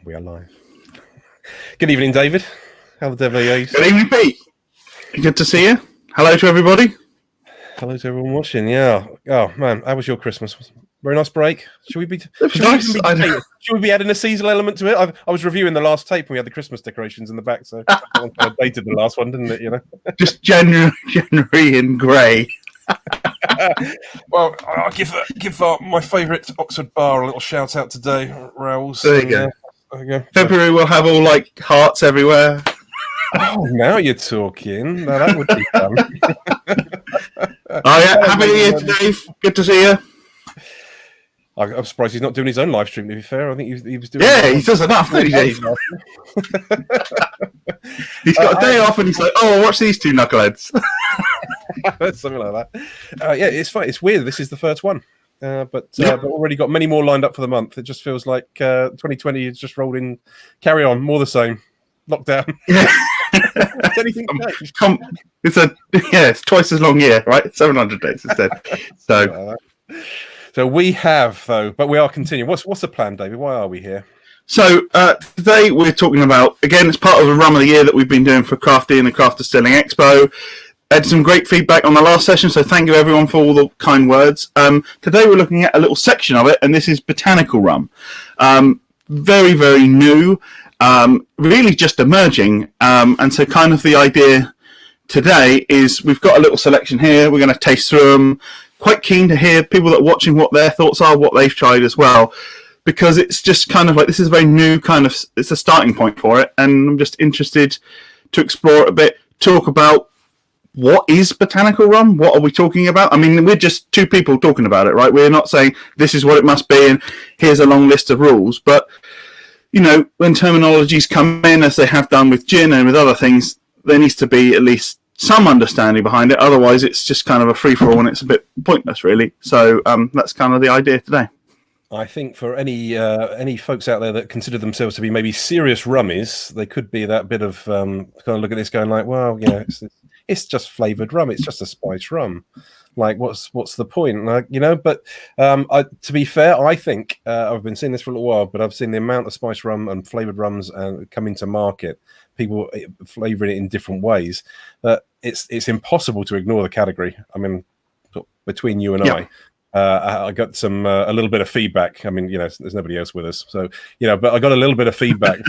We are live. Good evening, David. How the devil are you? Good evening, Pete. Good to see you. Hello to everybody. Hello to everyone watching. Yeah. Oh man, how was your Christmas? Very nice break. Should we be adding a seasonal element to it? I was reviewing the last tape and we had the Christmas decorations in the back, so that one kind of dated the last one, didn't it? You know, just January in grey. Well, I'll give my favourite Oxford bar a little shout out today, Raoul's. There you go. February will have all like hearts everywhere. Oh, now you're talking. Now that would be fun. Oh yeah, happy New Year to Dave. Good to see you. I'm surprised he's not doing his own live stream. To be fair, I think he was doing. Yeah, he does enough, doesn't he, Dave? He's got a day off, and he's like, "Oh, watch these two knuckleheads." Something like that. Yeah, it's fine. It's weird. This is the first one, but already got many more lined up for the month. It just feels like 2020 is just rolled in. Carry on, more the same. Lockdown. Yeah. Anything it's twice as long year, right? 700 days instead. So we have though, but we are continuing. What's the plan, David? Why are we here? So today we're talking about, again, it's part of the Rum of the Year that we've been doing for Crafty and the Craft Distilling Expo. Had some great feedback on the last session, so thank you everyone for all the kind words. Today we're looking at a little section of it, and this is Botanical Rum. Very, very new, really just emerging, and so kind of the idea today is we've got a little selection here. We're going to taste through them. Quite keen to hear people that are watching what their thoughts are, what they've tried as well, because it's just kind of like this is a very new kind of, it's a starting point for it, and I'm just interested to explore it a bit, talk about what is botanical rum? What are we talking about? I mean, we're just two people talking about it, right? We're not saying this is what it must be and here's a long list of rules. But, you know, when terminologies come in, as they have done with gin and with other things, there needs to be at least some understanding behind it. Otherwise, it's just kind of a free-for-all and it's a bit pointless, really. So that's kind of the idea today. I think for any folks out there that consider themselves to be maybe serious rummies, they could be that bit of kind of look at this going like, well, yeah, it's just flavoured rum. It's just a spiced rum. Like, what's the point? Like, you know, but to be fair, I think I've been seeing this for a little while, but I've seen the amount of spiced rum and flavoured rums coming to market, people flavouring it in different ways, that it's impossible to ignore the category. I mean, between you and I got a little bit of feedback. I mean, you know, there's nobody else with us, so you know. But I got a little bit of feedback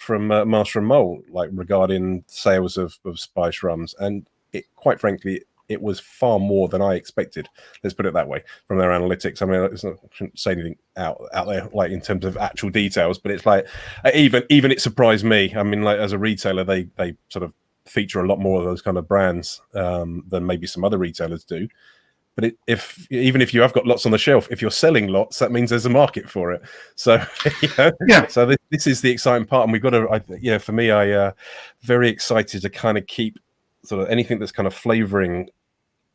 from Master and Mole, like regarding sales of spiced rums, and quite frankly, it was far more than I expected. Let's put it that way. From their analytics, I mean, I shouldn't say anything out there like in terms of actual details, but it's like even it surprised me. I mean, like as a retailer, they sort of feature a lot more of those kind of brands than maybe some other retailers do. But even if you have got lots on the shelf, if you're selling lots, that means there's a market for it. So, you know, so this is the exciting part, and we've got to, for me, very excited to kind of keep sort of anything that's kind of flavouring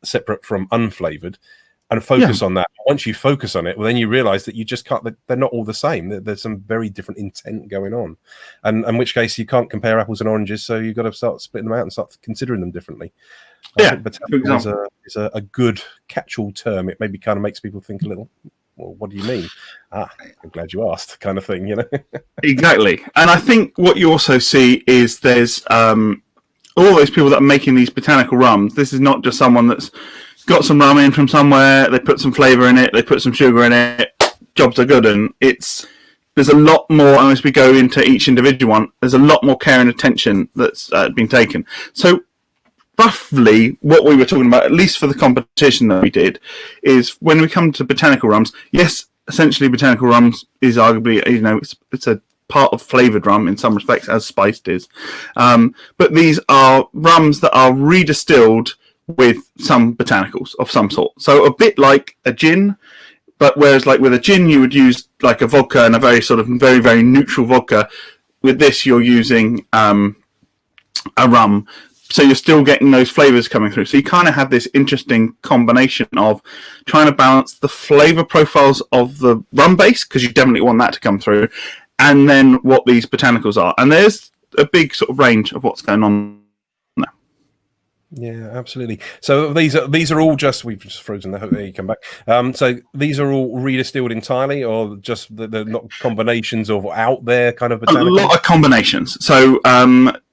separate from unflavoured, and focus on that. Once you focus on it, well, then you realise that you just can't. They're not all the same. There's some very different intent going on, and in which case you can't compare apples and oranges. So you've got to start splitting them out and start considering them differently. But is a good catch-all term. It maybe kind of makes people think a little, well, what do you mean? I'm glad you asked, kind of thing, you know? Exactly. And I think what you also see is there's all those people that are making these botanical rums. This is not just someone that's got some rum in from somewhere, they put some flavour in it, they put some sugar in it, jobs are good. And there's a lot more, and as we go into each individual one, there's a lot more care and attention that's been taken. So roughly what we were talking about, at least for the competition that we did, is when we come to botanical rums, yes, essentially botanical rums is arguably, you know, it's a part of flavoured rum in some respects, as spiced is. But these are rums that are redistilled with some botanicals of some sort. So a bit like a gin, but whereas like with a gin you would use like a vodka and a very sort of very, very neutral vodka, with this you're using a rum. So you're still getting those flavours coming through. So you kind of have this interesting combination of trying to balance the flavour profiles of the rum base, because you definitely want that to come through, and then what these botanicals are. And there's a big sort of range of what's going on now. Yeah, absolutely. So these are all just, we've just frozen the, there you come back. So these are all redistilled entirely, or just they're not combinations of out there kind of A botanicals? lot of combinations. So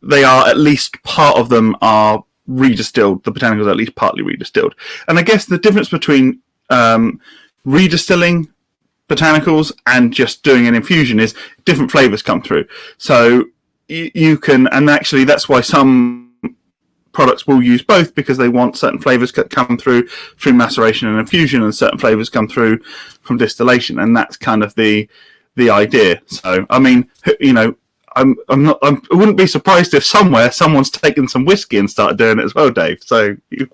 they are, at least part of them are redistilled. The botanicals are at least partly redistilled. And I guess the difference between redistilling botanicals and just doing an infusion is different flavors come through. So you can, and actually that's why some products will use both, because they want certain flavors to come through maceration and infusion, and certain flavors come through from distillation, and that's kind of the idea. So I mean, you know, I wouldn't be surprised if somewhere someone's taken some whiskey and started doing it as well, Dave. So you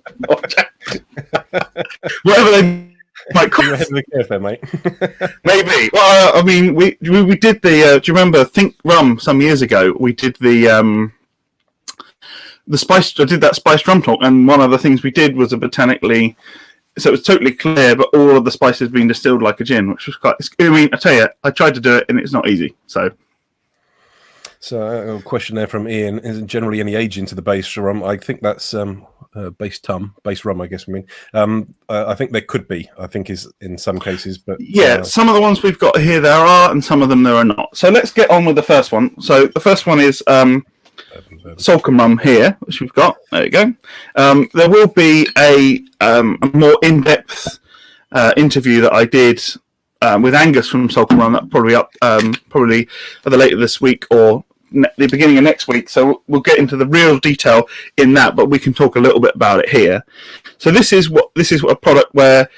whatever they might call You're ahead of the curve there, mate. maybe. Well, I mean, we did the. Do you remember Think Rum some years ago? We did the spice. I did that spiced rum talk, and one of the things we did was a botanically. So it was totally clear, but all of the spices being distilled like a gin, which was quite. I mean, I tell you, I tried to do it, and it's not easy. So a question there from Ian: is it generally any age into the base rum? I think that's base rum. I guess. I mean, I think there could be. I think is in some cases, but yeah, some of the ones we've got here there are, and some of them there are not. So let's get on with the first one. So the first one is. Salcombe Rum here, which we've got. There you go. There will be a more in-depth interview that I did with Angus from Salcombe Rum. That probably up probably either later this week or the beginning of next week. So we'll get into the real detail in that, but we can talk a little bit about it here. So this is a product where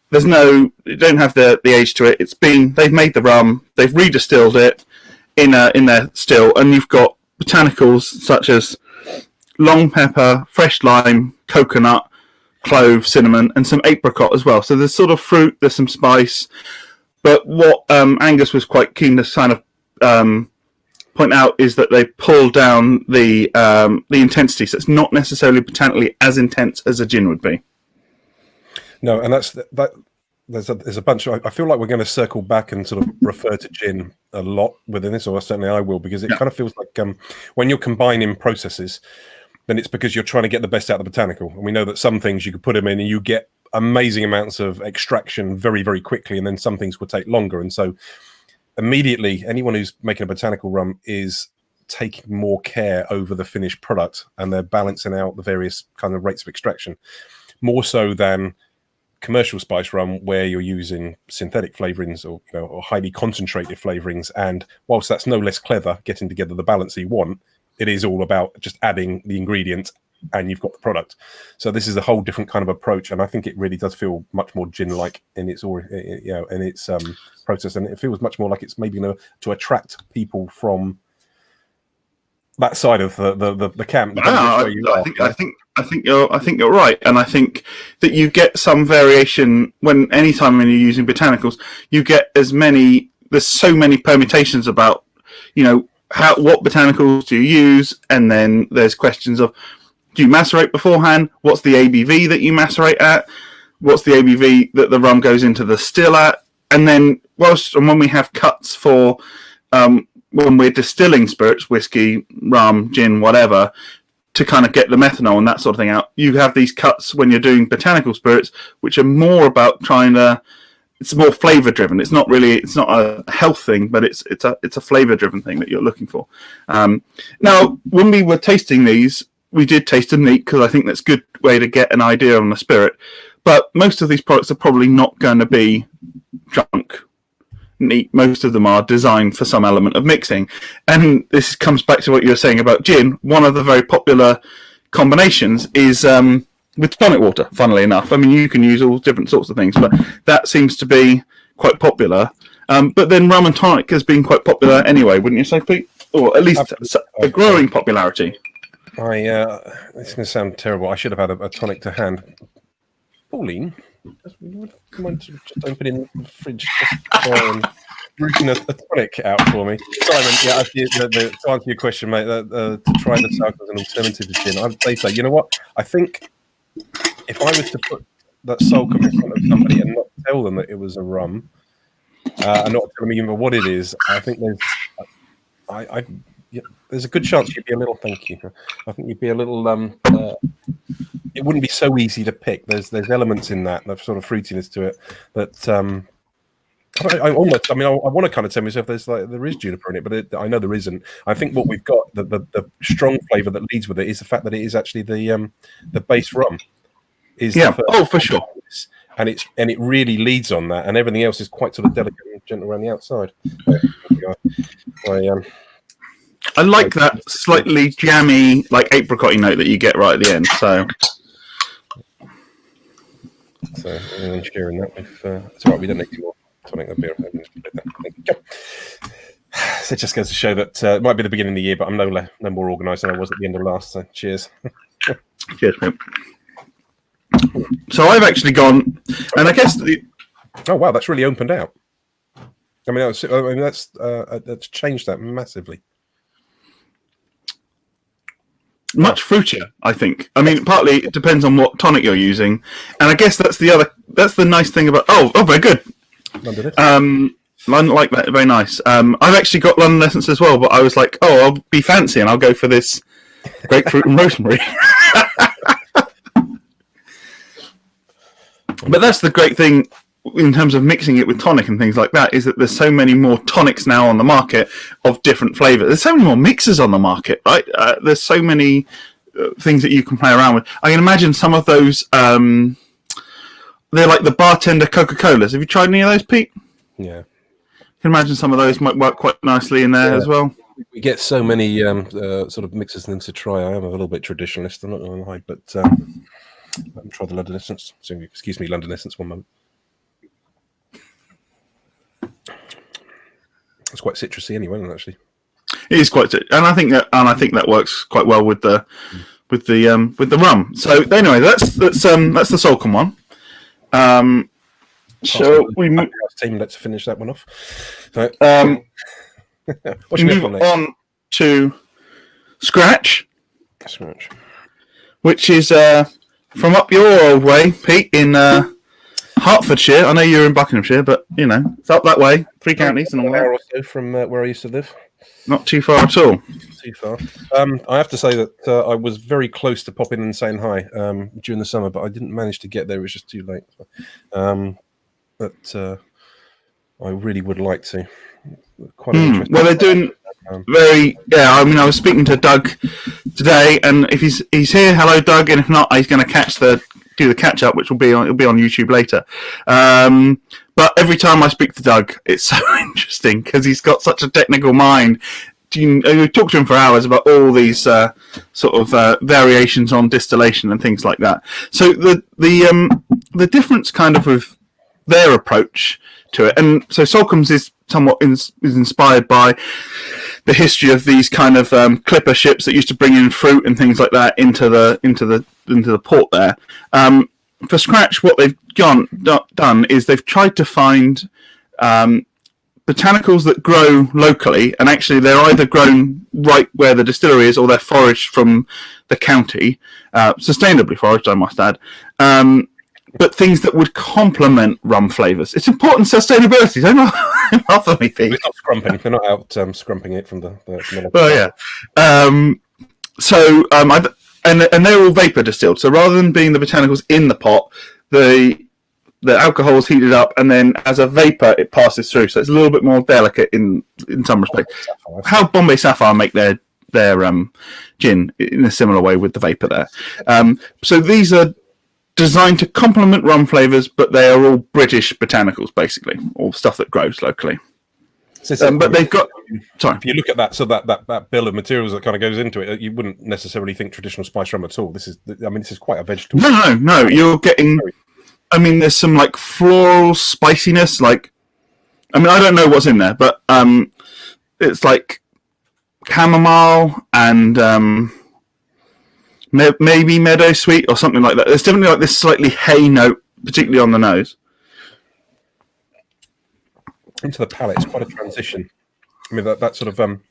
there's you don't have the age to it. They've made the rum, they've redistilled it in their still, and you've got botanicals such as long pepper, fresh lime, coconut, clove, cinnamon, and some apricot as well. So there's sort of fruit, there's some spice. But what Angus was quite keen to kind of point out is that they pull down the intensity, so it's not necessarily botanically as intense as a gin would be. No, and that's that. There's a bunch of. I feel like we're going to circle back and sort of refer to gin a lot within this, or certainly I will, because it kind of feels like when you're combining processes, then it's because you're trying to get the best out of the botanical. And we know that some things you could put them in and you get amazing amounts of extraction very, very quickly, and then some things will take longer. And so immediately, anyone who's making a botanical rum is taking more care over the finished product, and they're balancing out the various kind of rates of extraction, more so than commercial spice rum, where you're using synthetic flavorings or highly concentrated flavorings. And whilst that's no less clever, getting together the balance you want, it is all about just adding the ingredients and you've got the product. So this is a whole different kind of approach, and I think it really does feel much more gin-like in its process, and it feels much more like it's maybe to attract people from that side of the camp. I think you're right, and I think that you get some variation anytime when you're using botanicals. You get there's so many permutations about what botanicals do you use, and then there's questions of, do you macerate beforehand? What's the ABV that you macerate at? What's the ABV that the rum goes into the still at? And then when we have cuts for when we're distilling spirits, whiskey, rum, gin, whatever, to kind of get the methanol and that sort of thing out, you have these cuts when you're doing botanical spirits, which are more about it's more flavor driven. It's not a health thing, but it's a flavor driven thing that you're looking for. Now, when we were tasting these, we did taste them neat, because I think that's a good way to get an idea on the spirit. But most of these products are probably not going to be drunk neat. Most of them are designed for some element of mixing. And this comes back to what you were saying about gin. One of the very popular combinations is with tonic water, funnily enough. I mean, you can use all different sorts of things, but that seems to be quite popular. But then rum and tonic has been quite popular anyway, wouldn't you say, Pete? Or at least a growing popularity. It's going to sound terrible. I should have had a tonic to hand. Pauline, would you mind just opening the fridge and bringing a tonic out for me? Simon, to answer your question, mate, to try the Salcombe as an alternative to gin, I'd say so. You know what? I think if I was to put that Salcombe in front of somebody and not tell them that it was a rum, and not tell them even what it is, I think Yeah, there's a good chance you'd be a little. Thank you. I think you'd be a little. It wouldn't be so easy to pick. There's elements in that sort of fruitiness to it that I almost. I mean, I want to kind of tell myself there is juniper in it, but I know there isn't. I think what we've got, the strong flavour that leads with it, is the fact that it is actually the base rum. For sure. And it really leads on that, and everything else is quite sort of delicate and gentle around the outside. I like that slightly jammy, like apricot note that you get right at the end. So everyone's sharing that with. It's all right. We don't need any more tonic beer. So it just goes to show that it might be the beginning of the year, but I'm no more organised than I was at the end of last. So cheers. Cheers, mate. So I've actually gone, and I guess oh wow, that's really opened out. I mean, that's changed that massively. Much fruitier, I think. I mean, partly it depends on what tonic you're using, and I guess that's the nice thing about. Oh, very good. London like that, very nice. I've actually got London Essence as well, but I was like, oh, I'll be fancy and I'll go for this grapefruit and rosemary. But that's the great thing in terms of mixing it with tonic and things like that, is that there's so many more tonics now on the market of different flavours. There's so many more mixers on the market, right? There's so many things that you can play around with. I can imagine some of those, they're like the bartender Coca-Colas. Have you tried any of those, Pete? Yeah. I can imagine some of those might work quite nicely in there as well. We get so many sort of mixers and things to try. I am a little bit traditionalist, I'm not going to lie, but let me try the London Essence. So, excuse me, London Essence, one moment. It's quite citrusy anyway, isn't it, actually? It is quite, and I think that works quite well with the rum. So anyway, that's the Salcombe one. So we move. Let's finish that one off. So, we move on to Scratch, which is from up your old way, Pete, in Hertfordshire. I know you're in Buckinghamshire, but it's up that way, 3 counties and all that. An hour or so from where I used to live. Not too far at all. Too far. I have to say that I was very close to popping and saying hi during the summer, but I didn't manage to get there. It was just too late. But I really would like to. Quite interesting. Well, they're doing very. Yeah, I mean, I was speaking to Doug today, and if he's here, hello, Doug. And if not, he's going to do the catch up, which will be on YouTube later. But every time I speak to Doug, it's so interesting because he's got such a technical mind. We talk to him for hours about all these sort of variations on distillation and things like that. So the difference kind of with their approach to it, and so Salcombe's is somewhat is inspired by the history of these kind of clipper ships that used to bring in fruit and things like that into the port there. For Scratch, what they've done is they've tried to find botanicals that grow locally, and actually they're either grown right where the distillery is or they're foraged from the county, sustainably foraged, I must add, but things that would complement rum flavours. It's important sustainability, don't laugh at me, Pete. They're not scrumping. They're not out scrumping it from the well, yeah. And they're all vapour distilled. So rather than being the botanicals in the pot, the alcohol is heated up, and then as a vapour, it passes through. So it's a little bit more delicate in some respects. How Bombay Sapphire make their gin in a similar way with the vapour there. So these are designed to complement rum flavours, but they are all British botanicals, basically, or stuff that grows locally. But they've got. Sorry, if you look at that, so that bill of materials that kind of goes into it, you wouldn't necessarily think traditional spice rum at all. This is quite a vegetable. No. You're getting. I mean, there's some like floral spiciness. Like, I mean, I don't know what's in there, but it's like chamomile and maybe meadow sweet or something like that. There's definitely like this slightly hay note, particularly on the nose. Into the palate, it's quite a transition. I mean, that sort of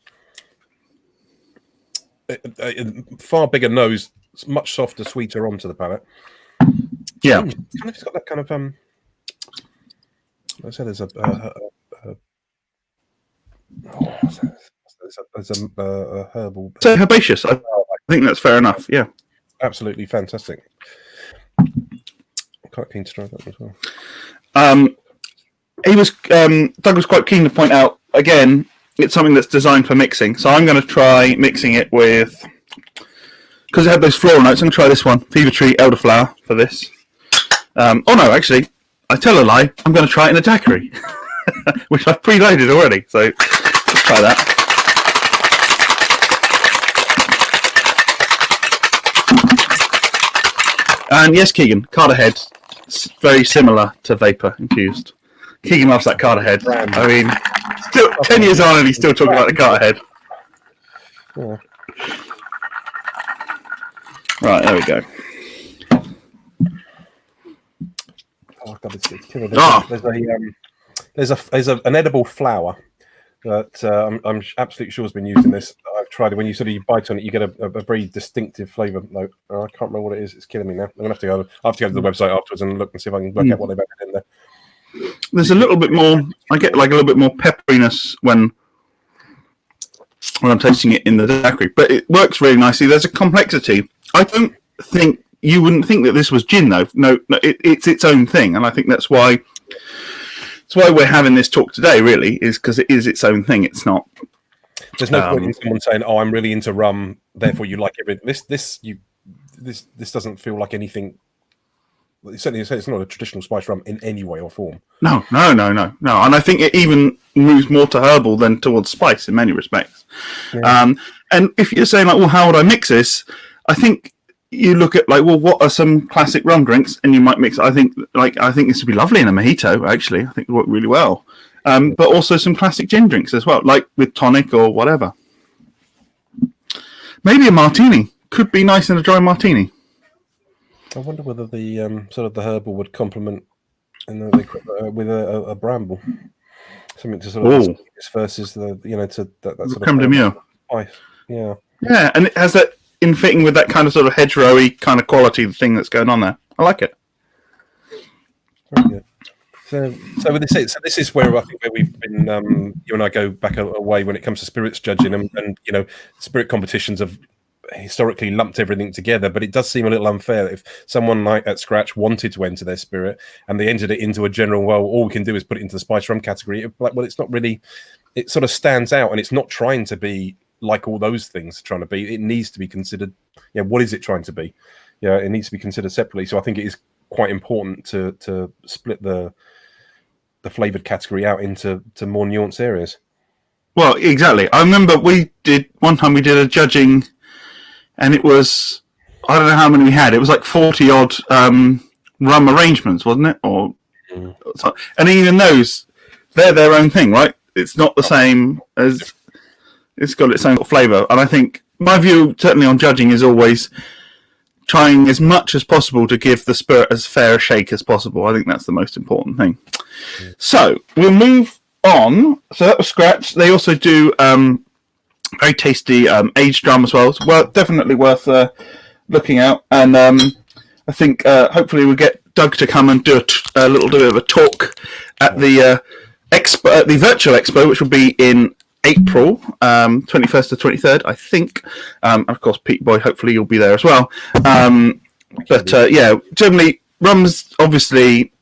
far bigger nose, much softer, sweeter onto the palate. Yeah, it's got that kind of I said there's as a herbal. So herbaceous. I think that's fair enough. Yeah, absolutely fantastic. I'm quite keen to try that as well. Doug was quite keen to point out again. It's something that's designed for mixing. So I'm going to try mixing it with, because it had those floral notes. I'm going to try this one, Fever Tree Elderflower, for this. Oh no, actually, I tell a lie. I'm going to try it in a daiquiri, which I've preloaded already. So let's try that. And yes, Keegan, Carter Head, very similar to Vapor infused. Keegan loves that Carter Head. I mean, still 10 years on and he's still talking about the Carter Head. Yeah. Right, there we go. Oh God, it's killing. There's an edible flower that I'm absolutely sure has been used in this. I've tried it. When you bite on it, you get a very distinctive flavour note. I can't remember what it is. It's killing me now. I'm gonna have to go. I have to go to the website afterwards and look and see if I can work out what they've added in there. There's a little bit more. I get like a little bit more pepperiness when I'm tasting it in the daiquiri, but it works really nicely. There's a complexity. I don't think you wouldn't think that this was gin though. No, it's its own thing, and I think that's why. That's why we're having this talk today. Really, is because it is its own thing. It's not. There's no point in someone saying, "Oh, I'm really into rum, therefore you like everything." This doesn't feel like anything. Certainly, it's not a traditional spice rum in any way or form. No. And I think it even moves more to herbal than towards spice in many respects. Yeah. And if you're saying like, well, how would I mix this? I think you look at like, well, what are some classic rum drinks, and you might mix. I think this would be lovely in a mojito. Actually, I think it would work really well. But also some classic gin drinks as well, like with tonic or whatever. Maybe a martini could be nice in a dry martini. I wonder whether the sort of the herbal would complement with a bramble, something to sort of versus the to that sort of creme de mieux. Yeah, and it has that in fitting with that kind of sort of hedgerowy kind of quality thing that's going on there. I like it. Very good. So with this is where I think where we've been. You and I go back a way when it comes to spirits judging, and spirit competitions have historically lumped everything together, but it does seem a little unfair if someone like at scratch wanted to enter their spirit and they entered it into a general, well, all we can do is put it into the spice rum category. It's not really, it sort of stands out, and it's not trying to be like all those things are trying to be. It needs to be considered, what is it trying to be? It needs to be considered separately. So I think it is quite important to split the flavoured category out into more nuanced areas. Well, exactly. I remember one time we did a judging, and it was, I don't know how many we had. It was like 40 odd rum arrangements, wasn't it? And even those, they're their own thing, right? It's not the same as, it's got its own flavour. And I think my view, certainly on judging, is always trying as much as possible to give the spirit as fair a shake as possible. I think that's the most important thing. So we'll move on. So that was Scratch. They also do very tasty aged rum as well. It's definitely worth looking out. And I think hopefully we'll get Doug to come and do a little bit of a talk at the expo, at the virtual expo, which will be in April 21st to 23rd, I think. Of course, Pete Boy, hopefully you'll be there as well. Generally, rum's obviously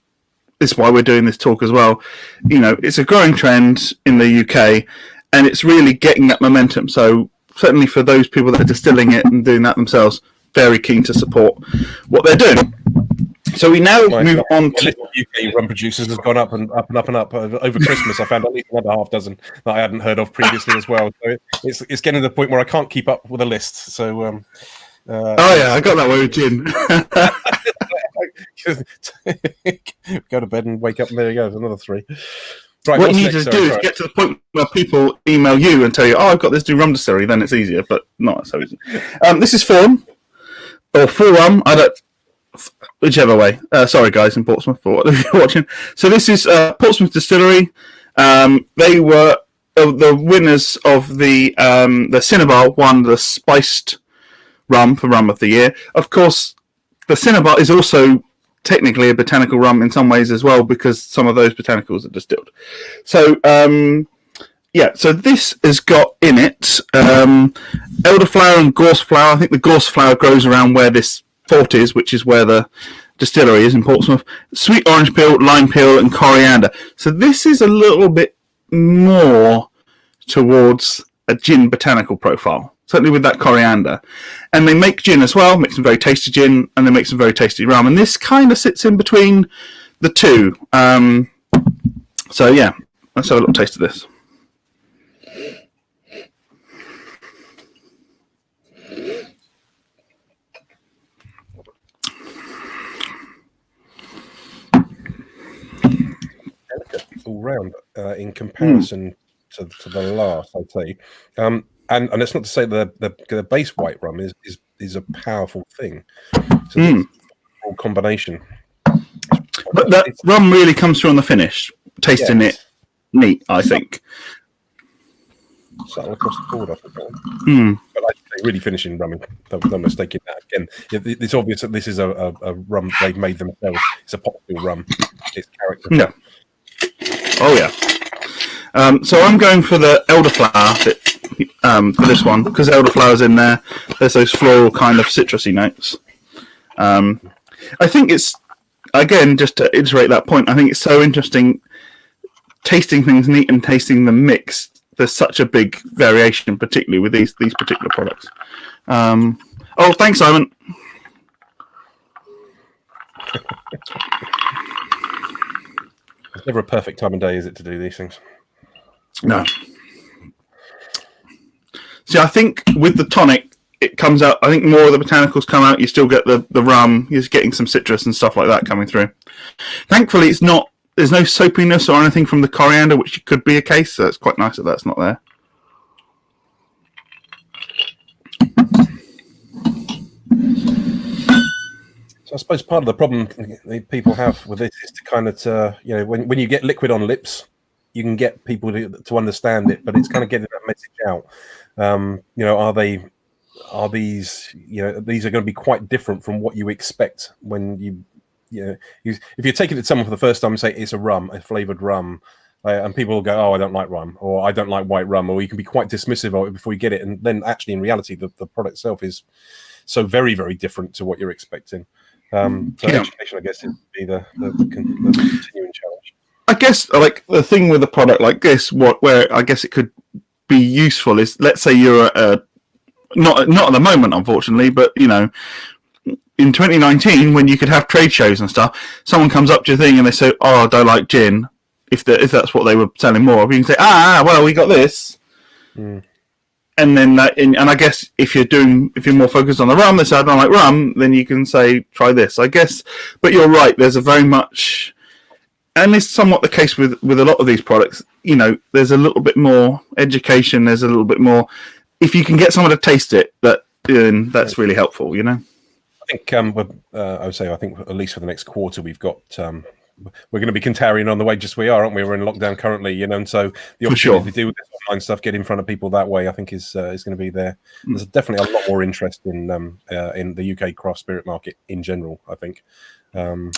is why we're doing this talk as well. It's a growing trend in the UK, and it's really getting that momentum. So certainly for those people that are distilling it and doing that themselves, very keen to support what they're doing. So we now move on to UK rum producers has gone up and up and up and up over Christmas. I found at least another half dozen that I hadn't heard of previously as well. So it's getting to the point where I can't keep up with a list. So I got that way with gin. Go to bed and wake up and there you go, another 3. Right, what you need to do is get to the point where people email you and tell you, I've got this new rum distillery, then it's easier, but not so easy. This is Forum, or Forum, whichever way. Sorry, guys in Portsmouth, for what you're watching. So this is Portsmouth Distillery. They were the winners of the Cinnabar won the spiced rum for Rum of the Year. Of course, the Cinnabar is also technically a botanical rum in some ways as well, because some of those botanicals are distilled. So Yeah, so this has got in it elderflower and gorse flower. I think the gorse flower grows around where this fort is, which is where the distillery is in Portsmouth. Sweet orange peel, lime peel, and coriander. So this is a little bit more towards a gin botanical profile, certainly with that coriander. And they make gin as well, make some very tasty gin, and they make some very tasty rum. And this kind of sits in between the two. So yeah, let's have a little taste of this. All round in comparison to the last, I'd say, and it's not to say the base white rum is a powerful thing. So it's a combination, but that rum really comes through on the finish, tasting it neat, I think. Subtle across the board, I think. But I'd say really finishing rum, no mistake in that. Again, it's obvious that this is a rum they've made themselves. It's a pot still rum. It's character. Yeah. Oh yeah. So I'm going for the elderflower for this one, because elderflower's in there. There's those floral kind of citrusy notes. I think it's, again, just to iterate that point, I think it's so interesting tasting things neat and tasting them mixed. There's such a big variation, particularly with these particular products. Oh, thanks, Simon. It's never a perfect time of day, is it, to do these things? No. See, I think with the tonic, it comes out, I think more of the botanicals come out, you still get the rum, you're getting some citrus and stuff like that coming through. Thankfully, there's no soapiness or anything from the coriander, which could be a case, so it's quite nice that that's not there. So I suppose part of the problem people have with this is to kind of, when you get liquid on lips, you can get people to understand it, but it's kind of getting that message out. Are these are going to be quite different from what you expect when if you're taking it to someone for the first time and say it's a flavored rum, and people will go, oh, I don't like rum, or I don't like white rum, or you can be quite dismissive of it before you get it, and then actually in reality the product itself is so very, very different to what you're expecting. Education, I guess, would be the continuing challenge. I guess, like, the thing with a product like this, where I guess it could be useful is, let's say you're not at the moment, unfortunately, but in 2019, when you could have trade shows and stuff, someone comes up to your thing and they say, "Oh, I don't like gin." If that's what they were selling more of, you can say, well, we got this. And then, and I guess if you're more focused on the rum, they say I don't like rum, then you can say try this, I guess. But you're right. There's a very much, and it's somewhat the case with a lot of these products. There's a little bit more education. There's a little bit more. If you can get someone to taste it, that's really helpful. I think I would say I think at least for the next quarter we've got. We're going to be carrying on the way just we are, aren't we? We're in lockdown currently, and so the opportunity to do this online stuff, get in front of people that way, I think is going to be there. There's definitely a lot more interest in the UK craft spirit market in general, I think. In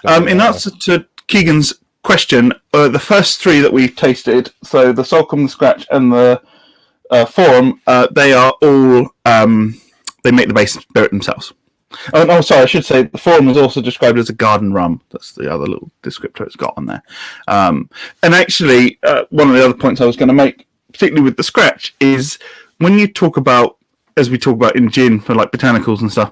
answer to Keegan's question, the first three that we tasted, so the Salcombe, the Scratch, and the Forum, they are all they make the base spirit themselves. Oh, sorry, I should say the Forum is also described as a garden rum. That's the other little descriptor it's got on there. And actually, one of the other points I was going to make, particularly with the Scratch, is when you talk about, as we talk about in gin for like botanicals and stuff,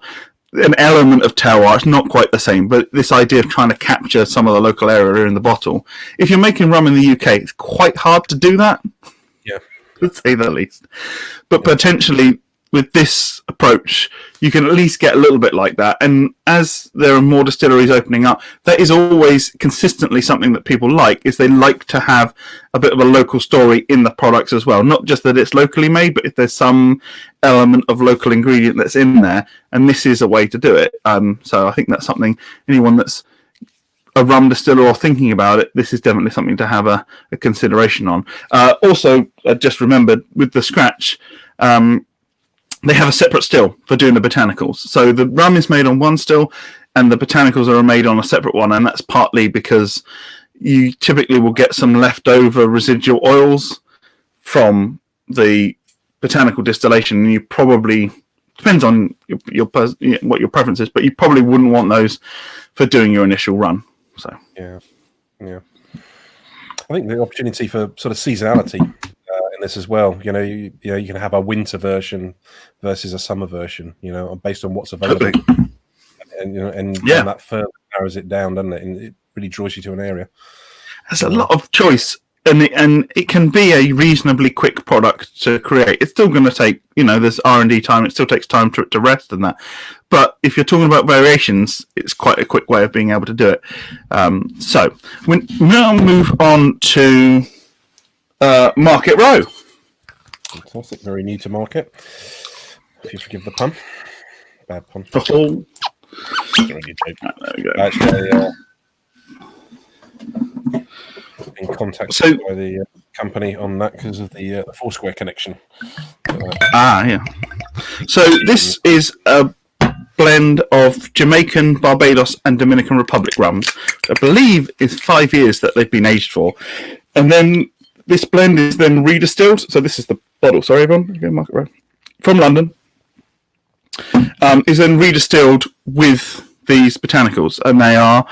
an element of terroir. It's not quite the same, but this idea of trying to capture some of the local area in the bottle. If you're making rum in the UK, it's quite hard to do that. Yeah, to say the least. But potentially, with this approach, you can at least get a little bit like that. And as there are more distilleries opening up, that is always consistently something that people like, is they like to have a bit of a local story in the products as well. Not just that it's locally made, but if there's some element of local ingredient that's in there, and this is a way to do it. So I think that's something, anyone that's a rum distiller or thinking about it, this is definitely something to have a consideration on. Also, I just remembered with the Scratch, they have a separate still for doing the botanicals. So the rum is made on one still, and the botanicals are made on a separate one, and that's partly because you typically will get some leftover residual oils from the botanical distillation, and you probably, depends on what your preference is, but you probably wouldn't want those for doing your initial run. So yeah. I think the opportunity for sort of seasonality in this as well. You can have a winter version versus a summer version. Based on what's available, and that further narrows it down, doesn't it? And it really draws you to an area. There's a lot of choice, and it can be a reasonably quick product to create. It's still going to take, there's R&D time. It still takes time to rest and that. But if you're talking about variations, it's quite a quick way of being able to do it. So we now move on to Market Row. Fantastic. Very new to market. If you forgive the pun. Bad pun. Oh. There we go. Actually, in contact by the company on that because of the Foursquare connection. Yeah. So this is a blend of Jamaican, Barbados, and Dominican Republic rums. I believe is 5 years that they've been aged for, and then this blend is then redistilled. So this is the bottle. Sorry, everyone. Go Market Row from London. Is then redistilled with these botanicals, and they are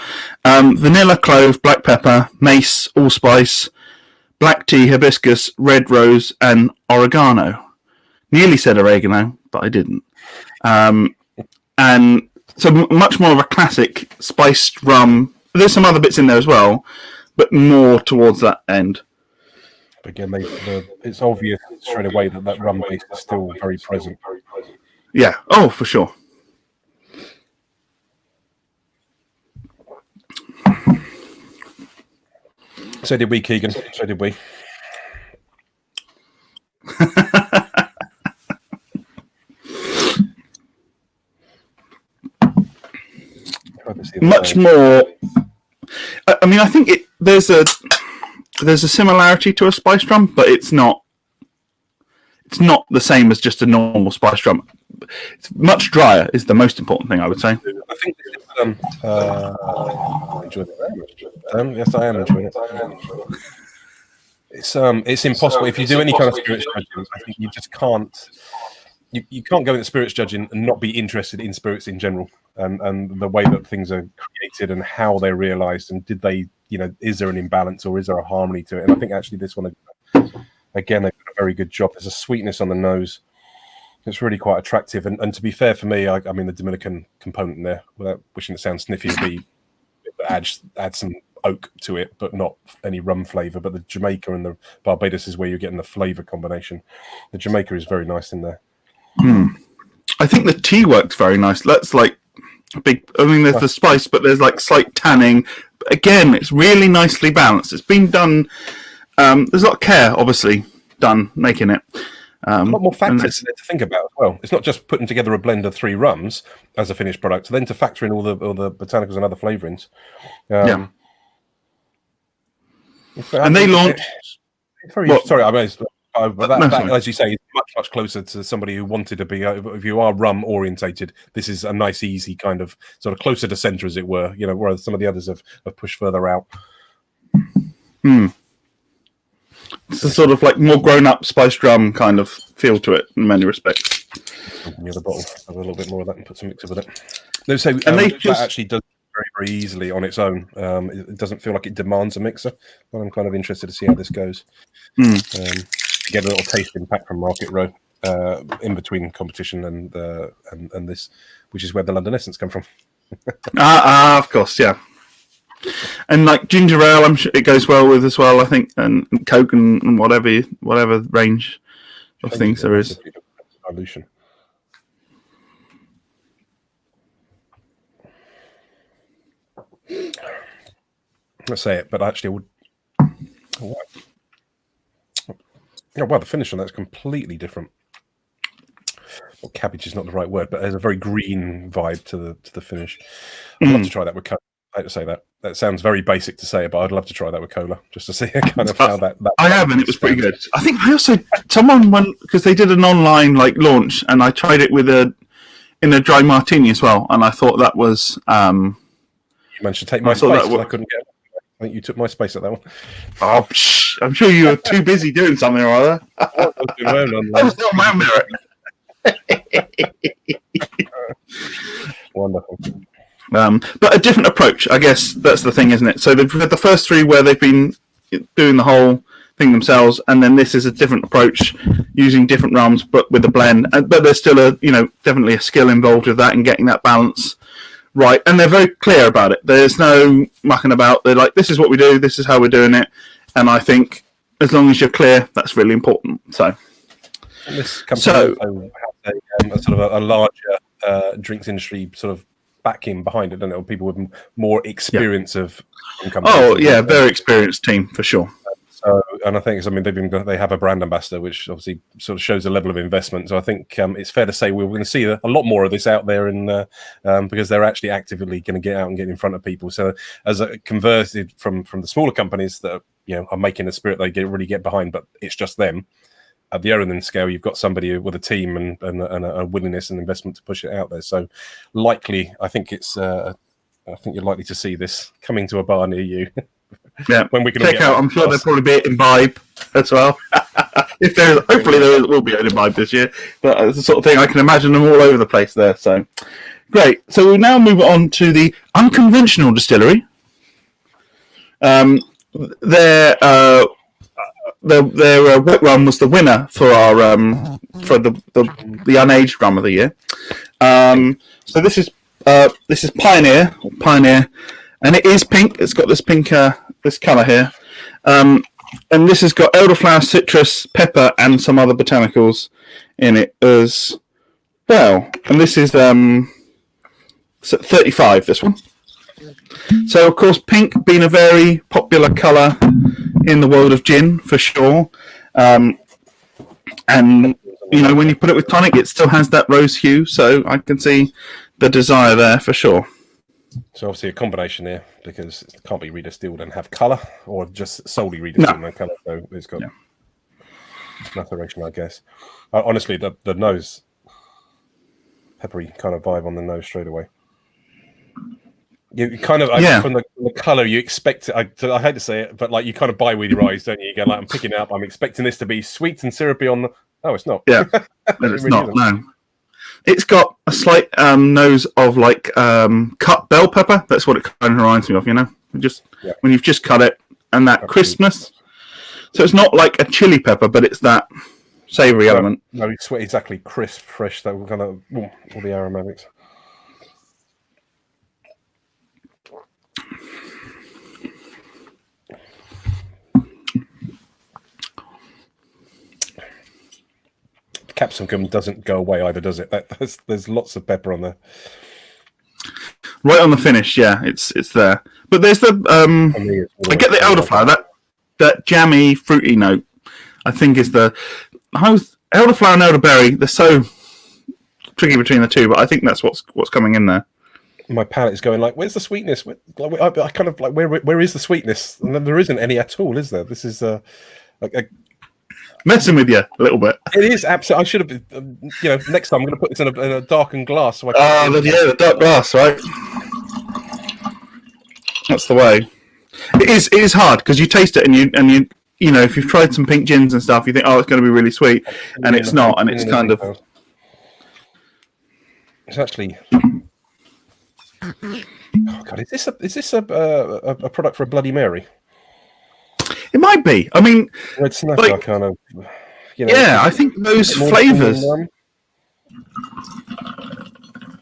vanilla, clove, black pepper, mace, allspice, black tea, hibiscus, red rose, and oregano. Nearly said oregano, but I didn't. And so much more of a classic spiced rum. There's some other bits in there as well, but more towards that end. Again, it's obvious straight away that rum base is still very present. Yeah. Oh, for sure. So did we, Keegan. So did we. Much more. I mean, I think there's a similarity to a spiced rum, but it's not. It's not the same as just a normal spiced rum. It's much drier is the most important thing, I would say. I think I enjoyed it. Yes, I am enjoying it. It's impossible if you do any kind of spirits judging. I think you just can't. You can't go into spirits judging and not be interested in spirits in general, and the way that things are created and how they're realised, and did they, is there an imbalance or is there a harmony to it? And I think actually this one, again, they've done a very good job. There's a sweetness on the nose. It's really quite attractive, and to be fair for me, I mean the Dominican component there, without wishing to sound sniffy, would be add some oak to it, but not any rum flavour. But the Jamaica and the Barbados is where you're getting the flavour combination. The Jamaica is very nice in there. I think the tea works very nice. That's like a big. I mean, there's the spice, but there's like slight tanning. But again, it's really nicely balanced. It's been done. There's a lot of care, obviously, done making it. A lot more factors to think about as well. It's not just putting together a blend of 3 rums as a finished product, then to factor in all the botanicals and other flavourings. And they launched. Sorry, I mean, that, as you say, is much closer to somebody who wanted to be. If you are rum orientated, this is a nice, easy kind of sort of closer to centre, as it were. Whereas some of the others have pushed further out. It's a sort of like more grown-up spiced rum kind of feel to it in many respects. Near the bottle, have a little bit more of that and put some mixer with it. That actually does very, very easily on its own. It doesn't feel like it demands a mixer. But I'm kind of interested to see how this goes. Get a little tasting pack from Market Row in between competition and this, which is where the London Essence come from. Of course, yeah. And like ginger ale, I'm sure it goes well with as well. I think, and Coke and whatever range of things there is. Dilution. Let's say it, but actually, I would. Well, the finish on that's completely different. Well, cabbage is not the right word, but there's a very green vibe to the finish. I'd love to try that with cola. I hate to say that. That sounds very basic to say, but I'd love to try that with cola, just to see kind of how that I haven't. It was pretty good. I think I also someone went because they did an online launch, and I tried it in a dry martini as well, and I thought that was. You managed to take my space. I couldn't get. I think you took my space at that one. Oh, I'm sure you were too busy doing something or other. That was not my merit. Wonderful. But a different approach, I guess that's the thing, isn't it? So they've had the first three where they've been doing the whole thing themselves, and then this is a different approach, using different rums but with a blend. But there's still definitely a skill involved with that and getting that balance right. And they're very clear about it. There's no mucking about. They're like, this is what we do, this is how we're doing it. And I think as long as you're clear, that's really important. So this company has a sort of a larger drinks industry sort of backing behind it, don't it? People with more experience of. Oh yeah, very experienced team for sure. So, and I think, they have a brand ambassador, which obviously sort of shows a level of investment. So I think it's fair to say we're going to see a lot more of this out there, because they're actually actively going to get out and get in front of people. So as a converted from the smaller companies that are making a spirit they really get behind, but it's just them. At the other end scale, you've got somebody with a team and a willingness and investment to push it out there. So likely, I think you're likely to see this coming to a bar near you. Yeah, when we can check out. I'm sure there'll probably be an imbibe as well. Hopefully there will be an imbibe this year. But it's the sort of thing I can imagine them all over the place there. So great. So we'll now move on to the Unconventional Distillery. Their wet rum was the winner for our for the unaged rum of the year. So this is Pioneer, and it is pink. It's got this pink this colour here, and this has got elderflower, citrus, pepper, and some other botanicals in it as well. And this is 35. This one. So of course, pink being a very popular colour in the world of gin for sure, and when you put it with tonic, it still has that rose hue. So I can see the desire there for sure. So obviously a combination here, because it can't be redistilled and have colour, or just solely redistilled and colour. So it's got maceration, I guess. Honestly, the nose, peppery kind of vibe on the nose straight away. You kind of from the colour you expect it. I hate to say it, but like you kind of buy with your eyes, don't you? You go like, I'm picking it up. I'm expecting this to be sweet and syrupy on the. Oh, it's not. Yeah, but it's really not. No, it's got a slight nose of like cut bell pepper. That's what it kind of reminds me of. When you've just cut it, and that crispness. So it's not like a chili pepper, but it's that savoury element. No, it's exactly crisp, fresh. That kind of all the aromatics. Capsicum doesn't go away either, does it? There's lots of pepper on there. Right on the finish, yeah, it's there. But there's the I get the elderflower, that jammy, fruity note. I think is the elderflower and elderberry. They're so tricky between the two, but I think that's what's coming in there. My palate is going like, where's the sweetness? I kind of like, where is the sweetness? And then there isn't any at all, is there? This is messing with you a little bit. It is absolutely. I should have been. Next time I'm going to put this in a darkened glass. So the dark glass, right? That's the way. It is hard because you taste it and you if you've tried some pink gins and stuff, you think, oh, it's going to be really sweet, and it's not, and it's kind of. It's actually. Oh God, is this a product for a Bloody Mary? It might be. I mean, Red Snapper kind of. I think those flavours.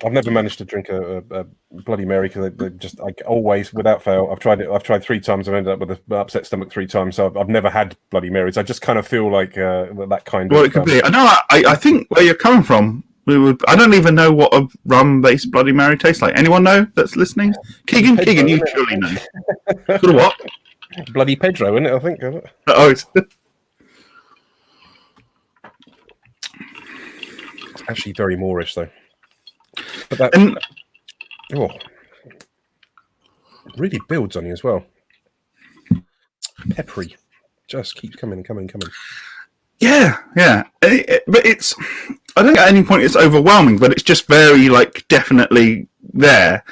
I've never managed to drink a Bloody Mary because they just always, without fail. I've tried 3 times. I've ended up with an upset stomach 3 times. So I've never had Bloody Marys. I just kind of feel like that kind of. Well, it could be. I know. I think where you're coming from. I don't even know what a rum-based Bloody Mary tastes like. Anyone know that's listening? Keegan, you surely know. Sort of what? Bloody Pedro, isn't it? I think. Oh, it's actually very Moorish, though. But that really builds on you as well. Peppery, just keeps coming and coming and coming. Yeah. But it's. I don't think at any point it's overwhelming, but it's just very like definitely there.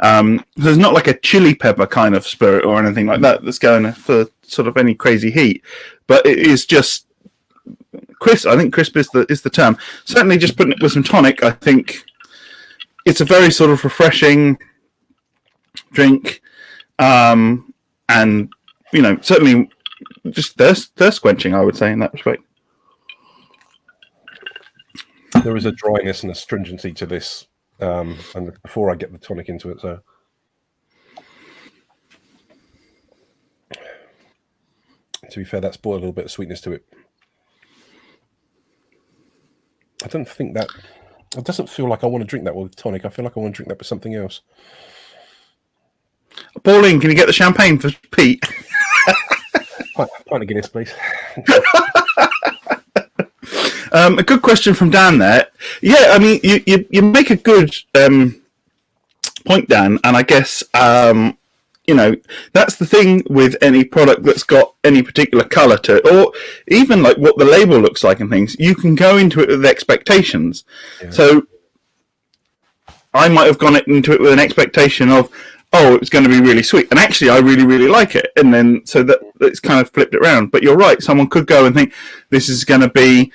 There's not like a chili pepper kind of spirit or anything like that that's going for sort of any crazy heat, but it is just crisp. I think crisp is the term. Certainly, just putting it with some tonic, I think it's a very sort of refreshing drink, and certainly just thirst quenching, I would say, in that respect. There is a dryness and a stringency to this, and before I get the tonic into it, so to be fair, that's brought a little bit of sweetness to it. I don't think that it doesn't feel like I want to drink that with tonic. I feel like I want to drink that with something else. Pauline, can you get the champagne for Pete? Pint of Guinness, please. A good question from Dan there. Yeah, I mean, you make a good point, Dan, and I guess that's the thing with any product that's got any particular colour to it, or even like what the label looks like and things. You can go into it with expectations. Yeah. So I might have gone into it with an expectation of, oh, it was going to be really sweet, and actually I really, really like it, and then so that it's kind of flipped it around. But you're right, someone could go and think this is going to be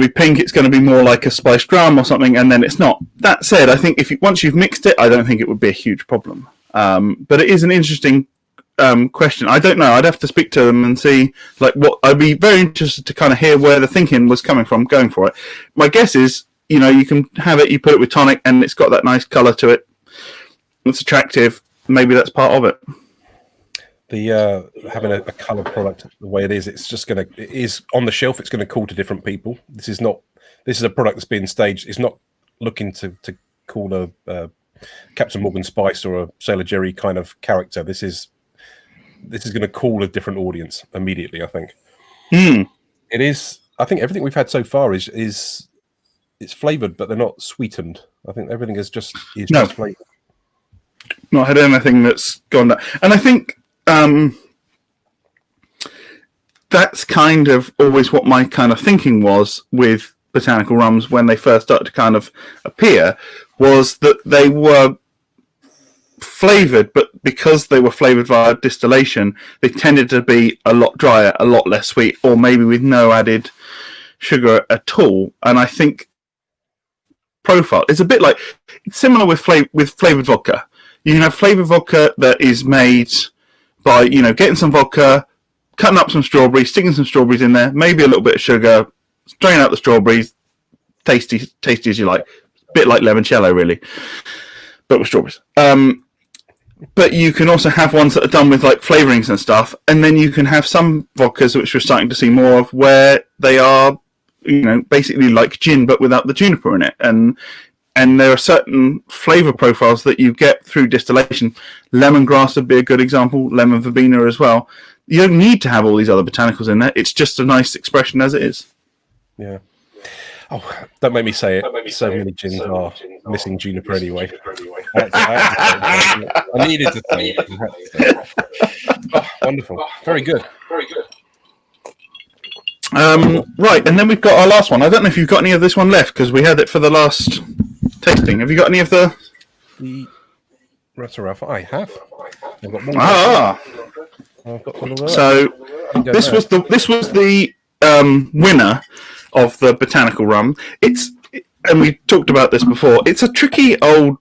pink, it's going to be more like a spiced rum or something, and then it's not. That said, I think once you've mixed it, I don't think it would be a huge problem. But it is an interesting question. I don't know. I'd have to speak to them and see like what. I'd be very interested to kind of hear where the thinking was coming from going for it. My guess is, you can have it, you put it with tonic, and it's got that nice colour to it. It's attractive. Maybe that's part of it. The having a coloured product the way it is on the shelf. It's going to call to different people. This is a product that's being staged. It's not looking to call a Captain Morgan Spice or a Sailor Jerry kind of character. This is going to call a different audience immediately, I think. It is. I think everything we've had so far is it's flavoured, but they're not sweetened. I think everything is just flavoured. Not had anything that's gone down. And I think that's kind of always what my kind of thinking was with botanical rums when they first started to kind of appear, was that they were flavoured, but because they were flavoured via distillation, they tended to be a lot drier, a lot less sweet, or maybe with no added sugar at all. And I think profile is a bit like, it's similar with flavoured vodka. You can have flavoured vodka that is made by, getting some vodka, cutting up some strawberries, sticking some strawberries in there, maybe a little bit of sugar, strain out the strawberries, tasty as you like. A bit like limoncello, really, but with strawberries. But you can also have ones that are done with like flavourings and stuff, and then you can have some vodkas, which we're starting to see more of, where they are, basically like gin, but without the juniper in it. And there are certain flavour profiles that you get through distillation. Lemongrass would be a good example, lemon verbena as well. You don't need to have all these other botanicals in there. It's just a nice expression as it is. Yeah. Oh, don't make me say it. So many gins are missing juniper anyway. I needed to say it. Oh, wonderful. Very good. Right, and then we've got our last one. I don't know if you've got any of this one left, because we had it for the last tasting. Have you got any of the Ranulph? I have. I've got one. I've got one. So this was the winner of the Botanical Rum. And we talked about this before. It's a tricky old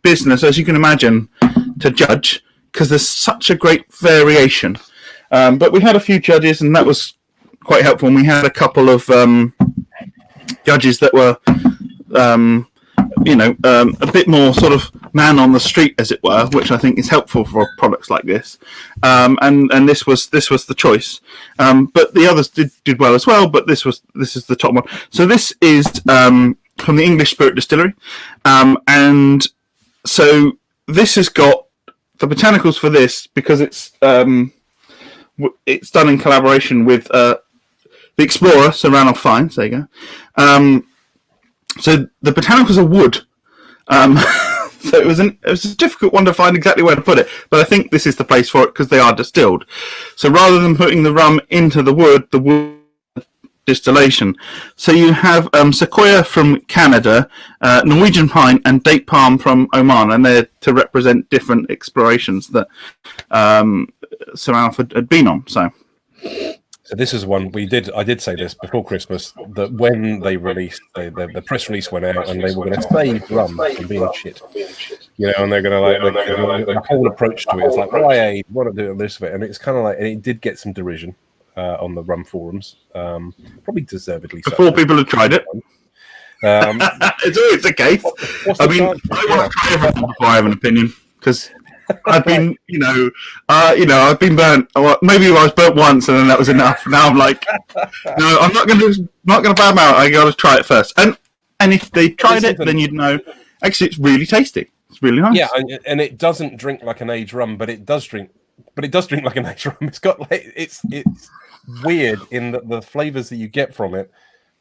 business, as you can imagine, to judge, because there's such a great variation. But we had a few judges, and that was quite helpful. And we had a couple of judges that were, a bit more sort of man on the street, as it were, which I think is helpful for products like this. And this was the choice. But the others did well as well. But this is the top one. So this is from the English Spirit Distillery, and so this has got the botanicals for this because it's done in collaboration with the Explorer, so Ranulph Fiennes. There you go. So the botanicals are wood. So it was a difficult one to find exactly where to put it, but I think this is the place for it because they are distilled. So rather than putting the rum into the wood distillation. So you have Sequoia from Canada, Norwegian pine, and date palm from Oman, and they're to represent different explorations that Sir Ranulph had been on. So this is one I did say this before Christmas, that when they released the press release went out and they were going to save rum from being shit, and they're going to the whole approach to it is like, why age? Want to do this of it, and it's kind of like, and it did get some derision on the rum forums, probably deservedly so. Before people have tried it. It's always the case. I mean, I want to try everything before I have an opinion, because I've been, I've been burnt. Maybe I was burnt once, and then that was enough. Now I'm like, no, I'm not going to bad mouth. I got to try it first. And if they tried it, then you'd know. Actually, it's really tasty. It's really nice. Yeah, and it doesn't drink like an aged rum, but it does drink like an aged rum. It's got like it's weird in that the flavors that you get from it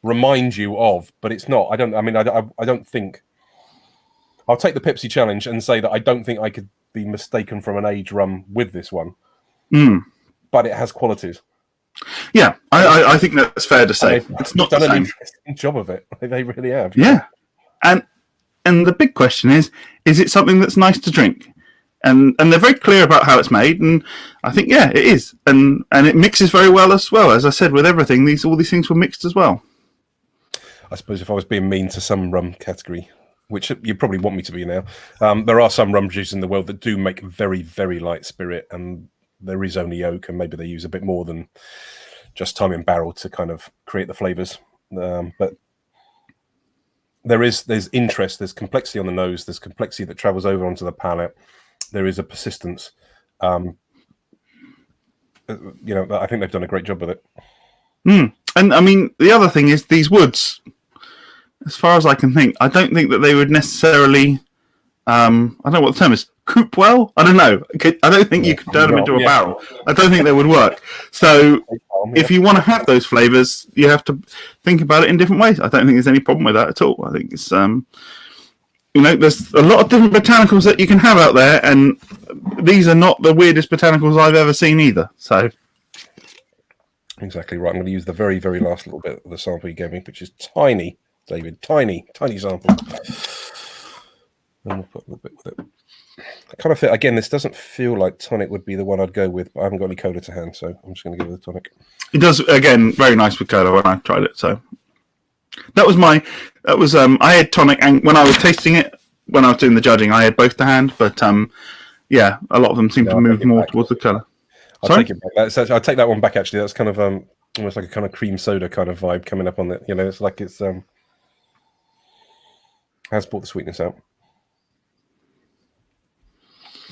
remind you of, but it's not. I don't think. I'll take the Pepsi challenge and say that I don't think I could be mistaken from an aged rum with this one, but it has qualities. Yeah, I think that's fair to say. It's not done an interesting job of it. They really have. Yeah, and the big question is it something that's nice to drink? And they're very clear about how it's made, and I think it is, and it mixes very well as well. As I said, with everything, all these things were mixed as well. I suppose if I was being mean to some rum category, which you probably want me to be now, there are some rum producers in the world that do make very, very light spirit, and there is only oak, and maybe they use a bit more than just time in barrel to kind of create the flavors. But there's interest, there's complexity on the nose, there's complexity that travels over onto the palate. There is a persistence. I think they've done a great job with it. And I mean, the other thing is these woods. As far as I can think, I don't think that they would necessarily. I don't know what the term is. Coop well? I don't know. I don't think you could turn them into a barrel. I don't think they would work. So, if you want to have those flavors, you have to think about it in different ways. I don't think there's any problem with that at all. I think it's there's a lot of different botanicals that you can have out there, and these are not the weirdest botanicals I've ever seen either. So, exactly right. I'm going to use the very, very last little bit of the sample you gave me, which is tiny, David. Tiny sample. And we'll put a little bit with it. I kind of feel, again, this doesn't feel like tonic would be the one I'd go with, but I haven't got any cola to hand, so I'm just going to give it a tonic. It does, again, very nice with cola when I tried it, so. I had tonic, and when I was tasting it, when I was doing the judging, I had both to hand, but a lot of them seem to move more towards the colour. I'll take it back. I'll take that one back, actually. That's kind of almost like a kind of cream soda kind of vibe coming up on it. It's like it's has brought the sweetness out.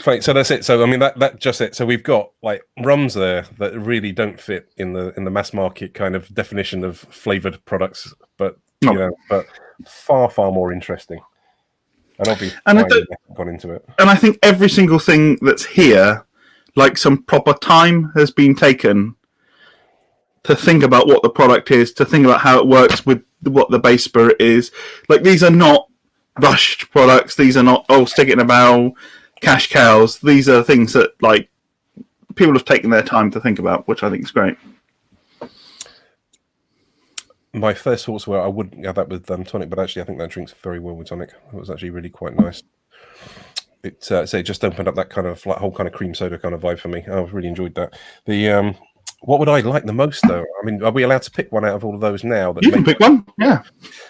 Right, so that's it. So I mean that just it. So we've got like rums there that really don't fit in the mass market kind of definition of flavored products, but but far more interesting. And obviously, I've gone into it. And I think every single thing that's here, like some proper time has been taken to think about what the product is, to think about how it works with what the base spirit is. Like these are not rushed products. These are not stick it in a barrel. Cash cows. These are things that like people have taken their time to think about, which I think is great. My first thoughts were I wouldn't have that with tonic, but actually I think that drinks very well with tonic. It was actually really quite nice. It just opened up that kind of like whole kind of cream soda kind of vibe for me. I really enjoyed that. The what would I like the most though? I mean, are we allowed to pick one out of all of those now? You can pick one, yeah.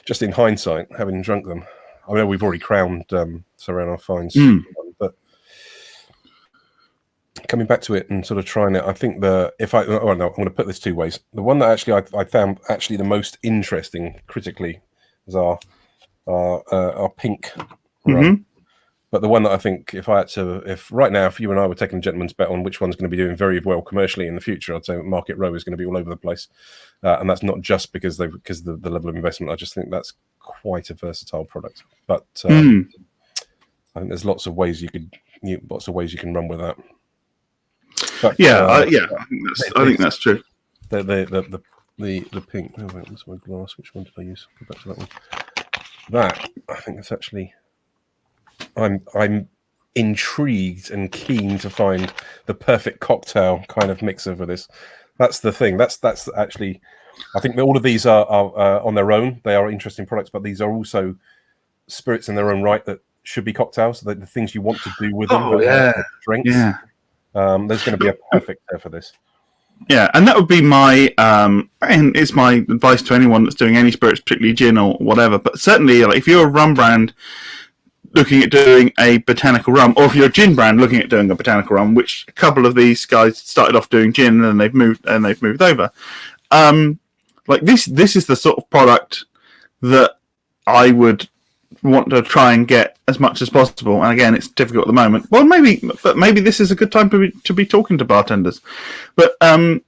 Just in hindsight, having drunk them, I know we've already crowned Sir Ranulph Fiennes, but coming back to it and sort of trying it, I think I'm going to put this two ways. The one that actually I found actually the most interesting critically is our pink rum. But the one that I think if right now, if you and I were taking a gentleman's bet on which one's going to be doing very well commercially in the future, I'd say Market Row is going to be all over the place. And that's not just because of the level of investment. I just think that's quite a versatile product. But I think there's lots of ways you can run with that. But, I think that's true. The pink. Oh wait, what's my glass? Which one did I use? Go back to that one. That I think it's actually. I'm intrigued and keen to find the perfect cocktail kind of mixer for this. That's the thing. That's actually, I think that all of these are on their own. They are interesting products, but these are also spirits in their own right that should be cocktails. The things you want to do with them. Oh yeah, drinks. yeah. There's going to be a perfect pair for this. Yeah, and that would be my and it's my advice to anyone that's doing any spirits, particularly gin or whatever. But certainly, like, if you're a rum brand looking at doing a botanical rum, or if you're a gin brand looking at doing a botanical rum, which a couple of these guys started off doing gin and they've moved over. Like this is the sort of product that I would want to try and get as much as possible. And again, it's difficult at the moment. Well, maybe this is a good time to be talking to bartenders, but to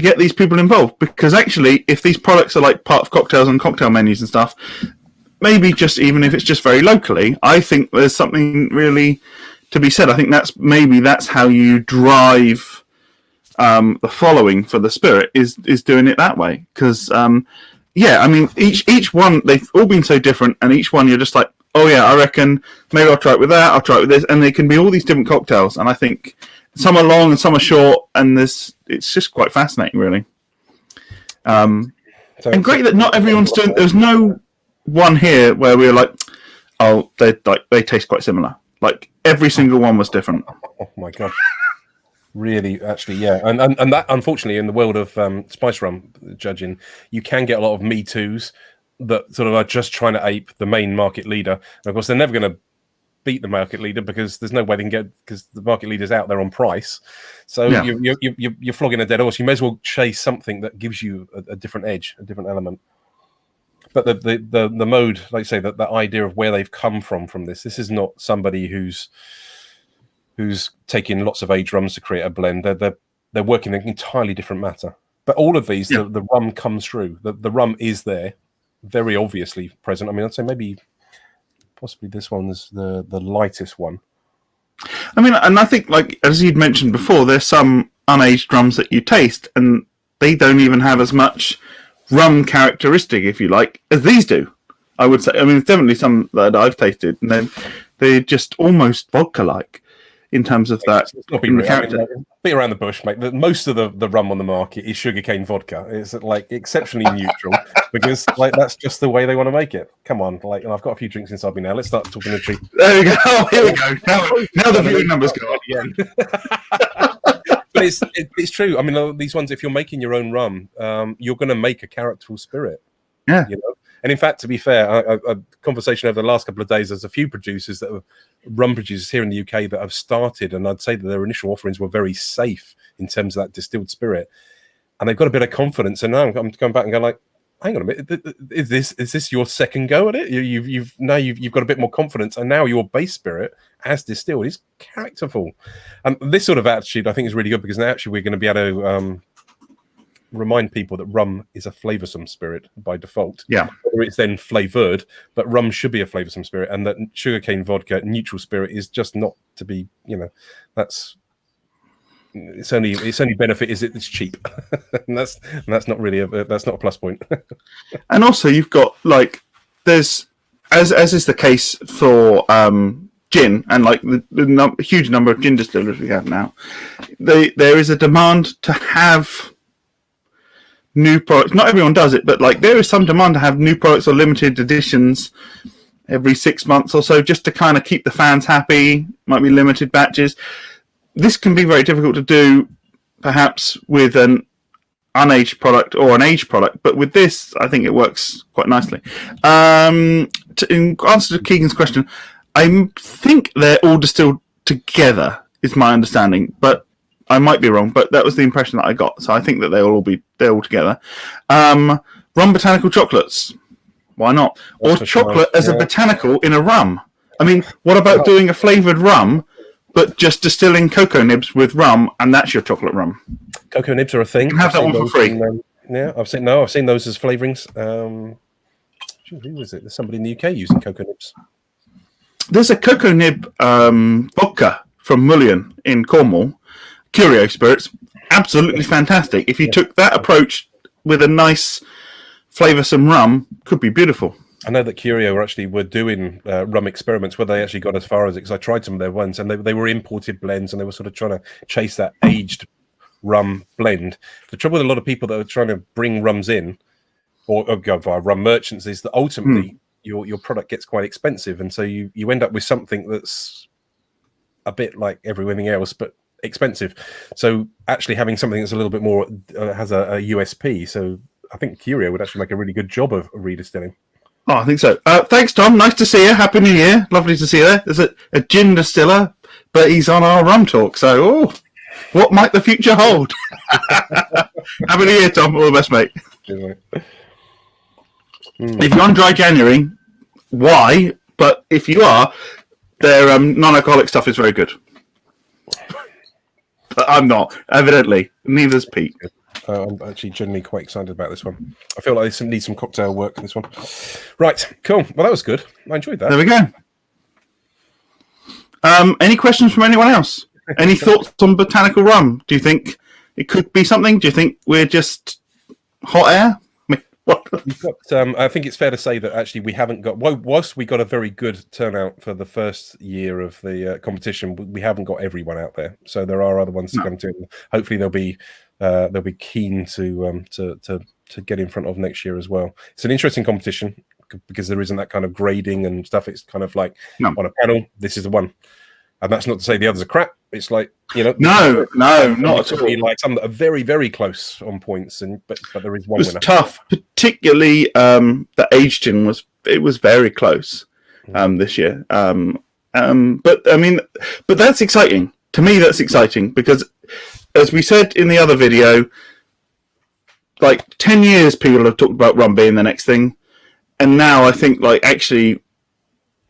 get these people involved, because actually, if these products are like part of cocktails and cocktail menus and stuff, maybe just even if it's just very locally, I think there's something really to be said. I think that's how you drive the following for the spirit is doing it that way. Because yeah, I mean, each one, they've all been so different, and each one you're just like, oh yeah, I reckon maybe I'll try it with that, I'll try it with this, and they can be all these different cocktails. And I think some are long and some are short, and it's just quite fascinating, really. And great that not everyone's doing. There's no one here where we were like, oh, they taste quite similar. Like every single one was different. Oh my god. Really, actually, yeah, and that, unfortunately, in the world of spice rum judging, you can get a lot of Me Too's that sort of are just trying to ape the main market leader. And of course, they're never going to beat the market leader because there's no way they can get, because the market leader's out there on price. So yeah. You're flogging a dead horse. You may as well chase something that gives you a different edge, a different element. But the mode, like you say, that idea of where they've come from this is not somebody who's taking lots of aged rums to create a blend. They're working an entirely different matter. But all of these, yeah. the rum comes through. The rum is there, very obviously present. I mean, I'd say maybe possibly this one's the lightest one. I mean, and I think, like as you'd mentioned before, there's some unaged rums that you taste, and they don't even have as much rum characteristic, if you like, as these do. I would say. I mean, there's definitely some that I've tasted, and then they're just almost vodka-like. In terms of that, be around the bush, mate. Most of the rum on the market is sugarcane vodka. It's like exceptionally neutral because like that's just the way they want to make it. Come on, like, and I've got a few drinks inside me now. Let's start talking the truth. There we go. Oh, here we go. Now the viewing numbers go up again. But it's true. I mean, these ones, if you're making your own rum, you're going to make a characterful spirit. Yeah. You know. And in fact, to be fair, a conversation over the last couple of days, there's a few producers that have rum producers here in the UK that have started, and I'd say that their initial offerings were very safe in terms of that distilled spirit, and they've got a bit of confidence. And now I'm going back and going like, hang on a minute, is this your second go at it? You've got a bit more confidence, and now your base spirit as distilled is characterful. And this sort of attitude, I think, is really good because now actually we're going to be able to remind people that rum is a flavoursome spirit by default. Yeah. Whether it's then flavoured, but rum should be a flavoursome spirit, and that sugarcane vodka, neutral spirit, is just not to be, that's its only benefit is it's cheap. and that's not really that's not a plus point. And also you've got like there's as is the case for gin and like the huge number of gin distillers we have now, there is a demand to have new products. Not everyone does it, but like there is some demand to have new products or limited editions every 6 months or so, just to kind of keep the fans happy. Might be limited batches. This can be very difficult to do, perhaps with an unaged product or an aged product, but with this, I think it works quite nicely. In answer to Keegan's question, I think they're all distilled together, is my understanding, but I might be wrong, but that was the impression that I got. So I think that they're all together. Rum botanical chocolates. Why not? Or chocolate as a botanical in a rum. I mean, what about doing a flavoured rum, but just distilling cocoa nibs with rum, and that's your chocolate rum? Cocoa nibs are a thing. You can have that one for free. Yeah, I've seen those as flavourings. Who was it? There's somebody in the UK using cocoa nibs. There's a cocoa nib vodka from Mullion in Cornwall. Curio spirits, absolutely fantastic. If you took that approach with a nice flavoursome rum, could be beautiful. I know that Curio were doing rum experiments where they actually got as far as it, because I tried some of their ones, and they were imported blends, and they were sort of trying to chase that aged rum blend. The trouble with a lot of people that are trying to bring rums in or go via rum merchants is that ultimately your product gets quite expensive, and so you end up with something that's a bit like everything else but expensive. So actually having something that's a little bit more has a USP. So I think Curio would actually make a really good job of redistilling. Oh, I think so. Thanks, Tom. Nice to see you. Happy New Year. Lovely to see you there. There's a gin distiller, but he's on our rum talk. So, what might the future hold? Happy New Year, Tom. All the best, mate. If you're on dry January, why? But if you are, their non-alcoholic stuff is very good. But I'm not, evidently. Neither's Pete. I'm actually generally quite excited about this one. I feel like this needs some cocktail work for this one. Right, cool. Well, that was good. I enjoyed that. There we go. Any questions from anyone else? Any thoughts on Botanical Rum? Do you think it could be something? Do you think we're just hot air? We've got, I think it's fair to say that actually we haven't got, whilst we got a very good turnout for the first year of the competition, we haven't got everyone out there. So there are other ones to come to. Hopefully they'll be keen to get in front of next year as well. It's an interesting competition because there isn't that kind of grading and stuff. It's kind of like on a panel, this is the one. And that's not to say the others are crap. It's like, no, not at all. Like some that are very, very close on points, but there is one winner. It was tough, particularly the age gin was very close this year. But I mean, but that's exciting to me. That's exciting because, as we said in the other video, like 10 years people have talked about rum being the next thing, and now I think like actually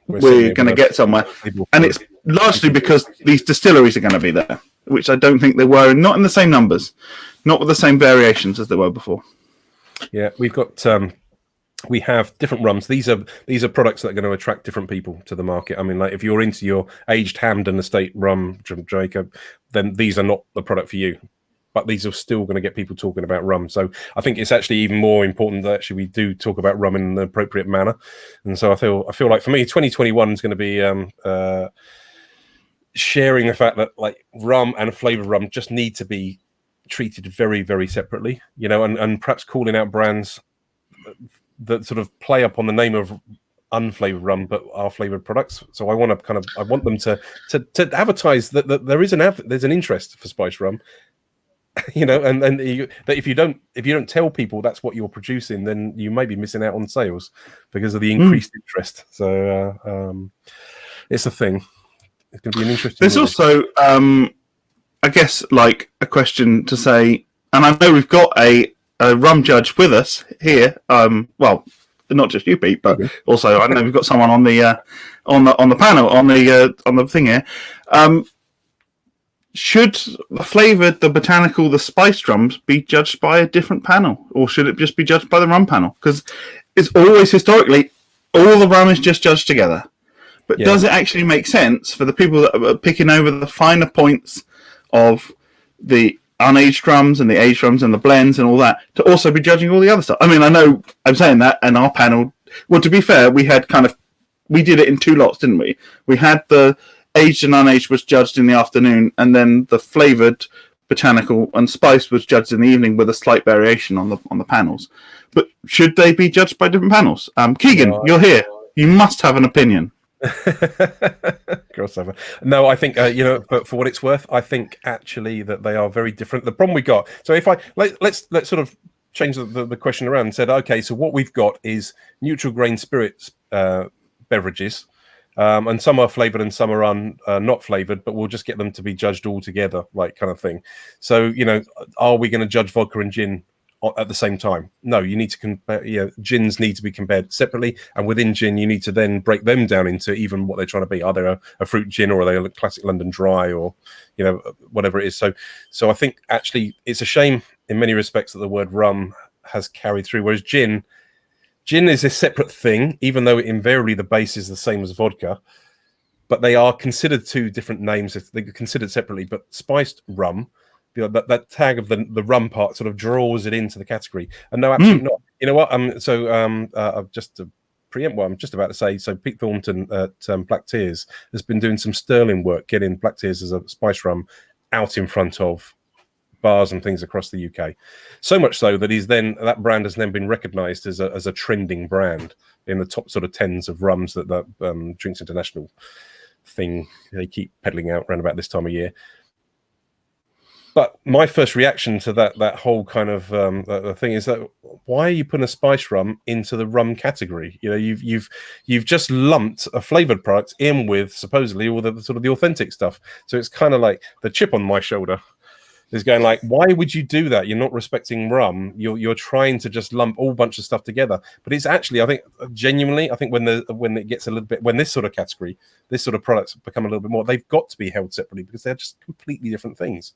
we're going to get somewhere, and it's largely because these distilleries are going to be there, which I don't think they were, not in the same numbers, not with the same variations as they were before. Yeah, we've got we have different rums. These are products that are going to attract different people to the market. I mean, like if you're into your aged Hampden Estate rum from Jacob, then these are not the product for you. But these are still going to get people talking about rum. So I think it's actually even more important that actually we do talk about rum in the appropriate manner. And so I feel like for me, 2021 is going to be sharing the fact that like rum and flavored rum just need to be treated very, very separately, and perhaps calling out brands that sort of play up on the name of unflavored rum but are flavored products. So I want them to advertise that there is there's an interest for spiced rum. That if you don't tell people that's what you're producing, then you may be missing out on sales because of the increased interest. So it's a thing. It's going to be an interesting. There's also, I guess, like a question to say, and I know we've got a rum judge with us here. Well, not just you, Pete, but also I know we've got someone on the panel on the thing here. Should the botanical, the spiced rums be judged by a different panel, or should it just be judged by the rum panel? Because it's always historically all the rum is just judged together. But does it actually make sense for the people that are picking over the finer points of the unaged rums and the aged rums and the blends and all that to also be judging all the other stuff? I mean, I know I'm saying that, and our panel. Well, to be fair, we did it in two lots, didn't we? We had the aged and unaged was judged in the afternoon, and then the flavoured, botanical, and spiced was judged in the evening with a slight variation on the panels. But should they be judged by different panels? Keegan, you're here. You must have an opinion. Crossover. No, I think but for what it's worth, I think actually that they are very different. The problem we got. So if let's sort of change the question around and said, okay, so what we've got is neutral grain spirits beverages. And some are flavored and some are not flavored, but we'll just get them to be judged all together, like kind of thing. So, are we going to judge vodka and gin at the same time? No, you need to compare. Gins need to be compared separately, and within gin, you need to then break them down into even what they're trying to be. Are they a fruit gin, or are they a classic London dry, or whatever it is? So I think actually it's a shame in many respects that the word rum has carried through, whereas gin is a separate thing, even though invariably the base is the same as vodka, but they are considered two different names. They're considered separately, but spiced rum, that tag of the rum part sort of draws it into the category. And no, absolutely not. You know what? Just to preempt what I'm just about to say, so Pete Thornton at Black Tears has been doing some sterling work getting Black Tears as a spice rum out in front of bars and things across the UK. So much so that that brand has then been recognised as a trending brand in the top sort of tens of rums that Drinks International thing they keep peddling out around about this time of year. But my first reaction to that whole kind of the thing is that why are you putting a spice rum into the rum category? You know, you've just lumped a flavored product in with supposedly all the sort of the authentic stuff. So it's kind of like the chip on my shoulder is going like, why would you do that? You're not respecting rum. You're trying to just lump all bunch of stuff together. But it's actually, I think, genuinely, I think when it gets a little bit, when this sort of category, this sort of products become a little bit more, they've got to be held separately because they're just completely different things.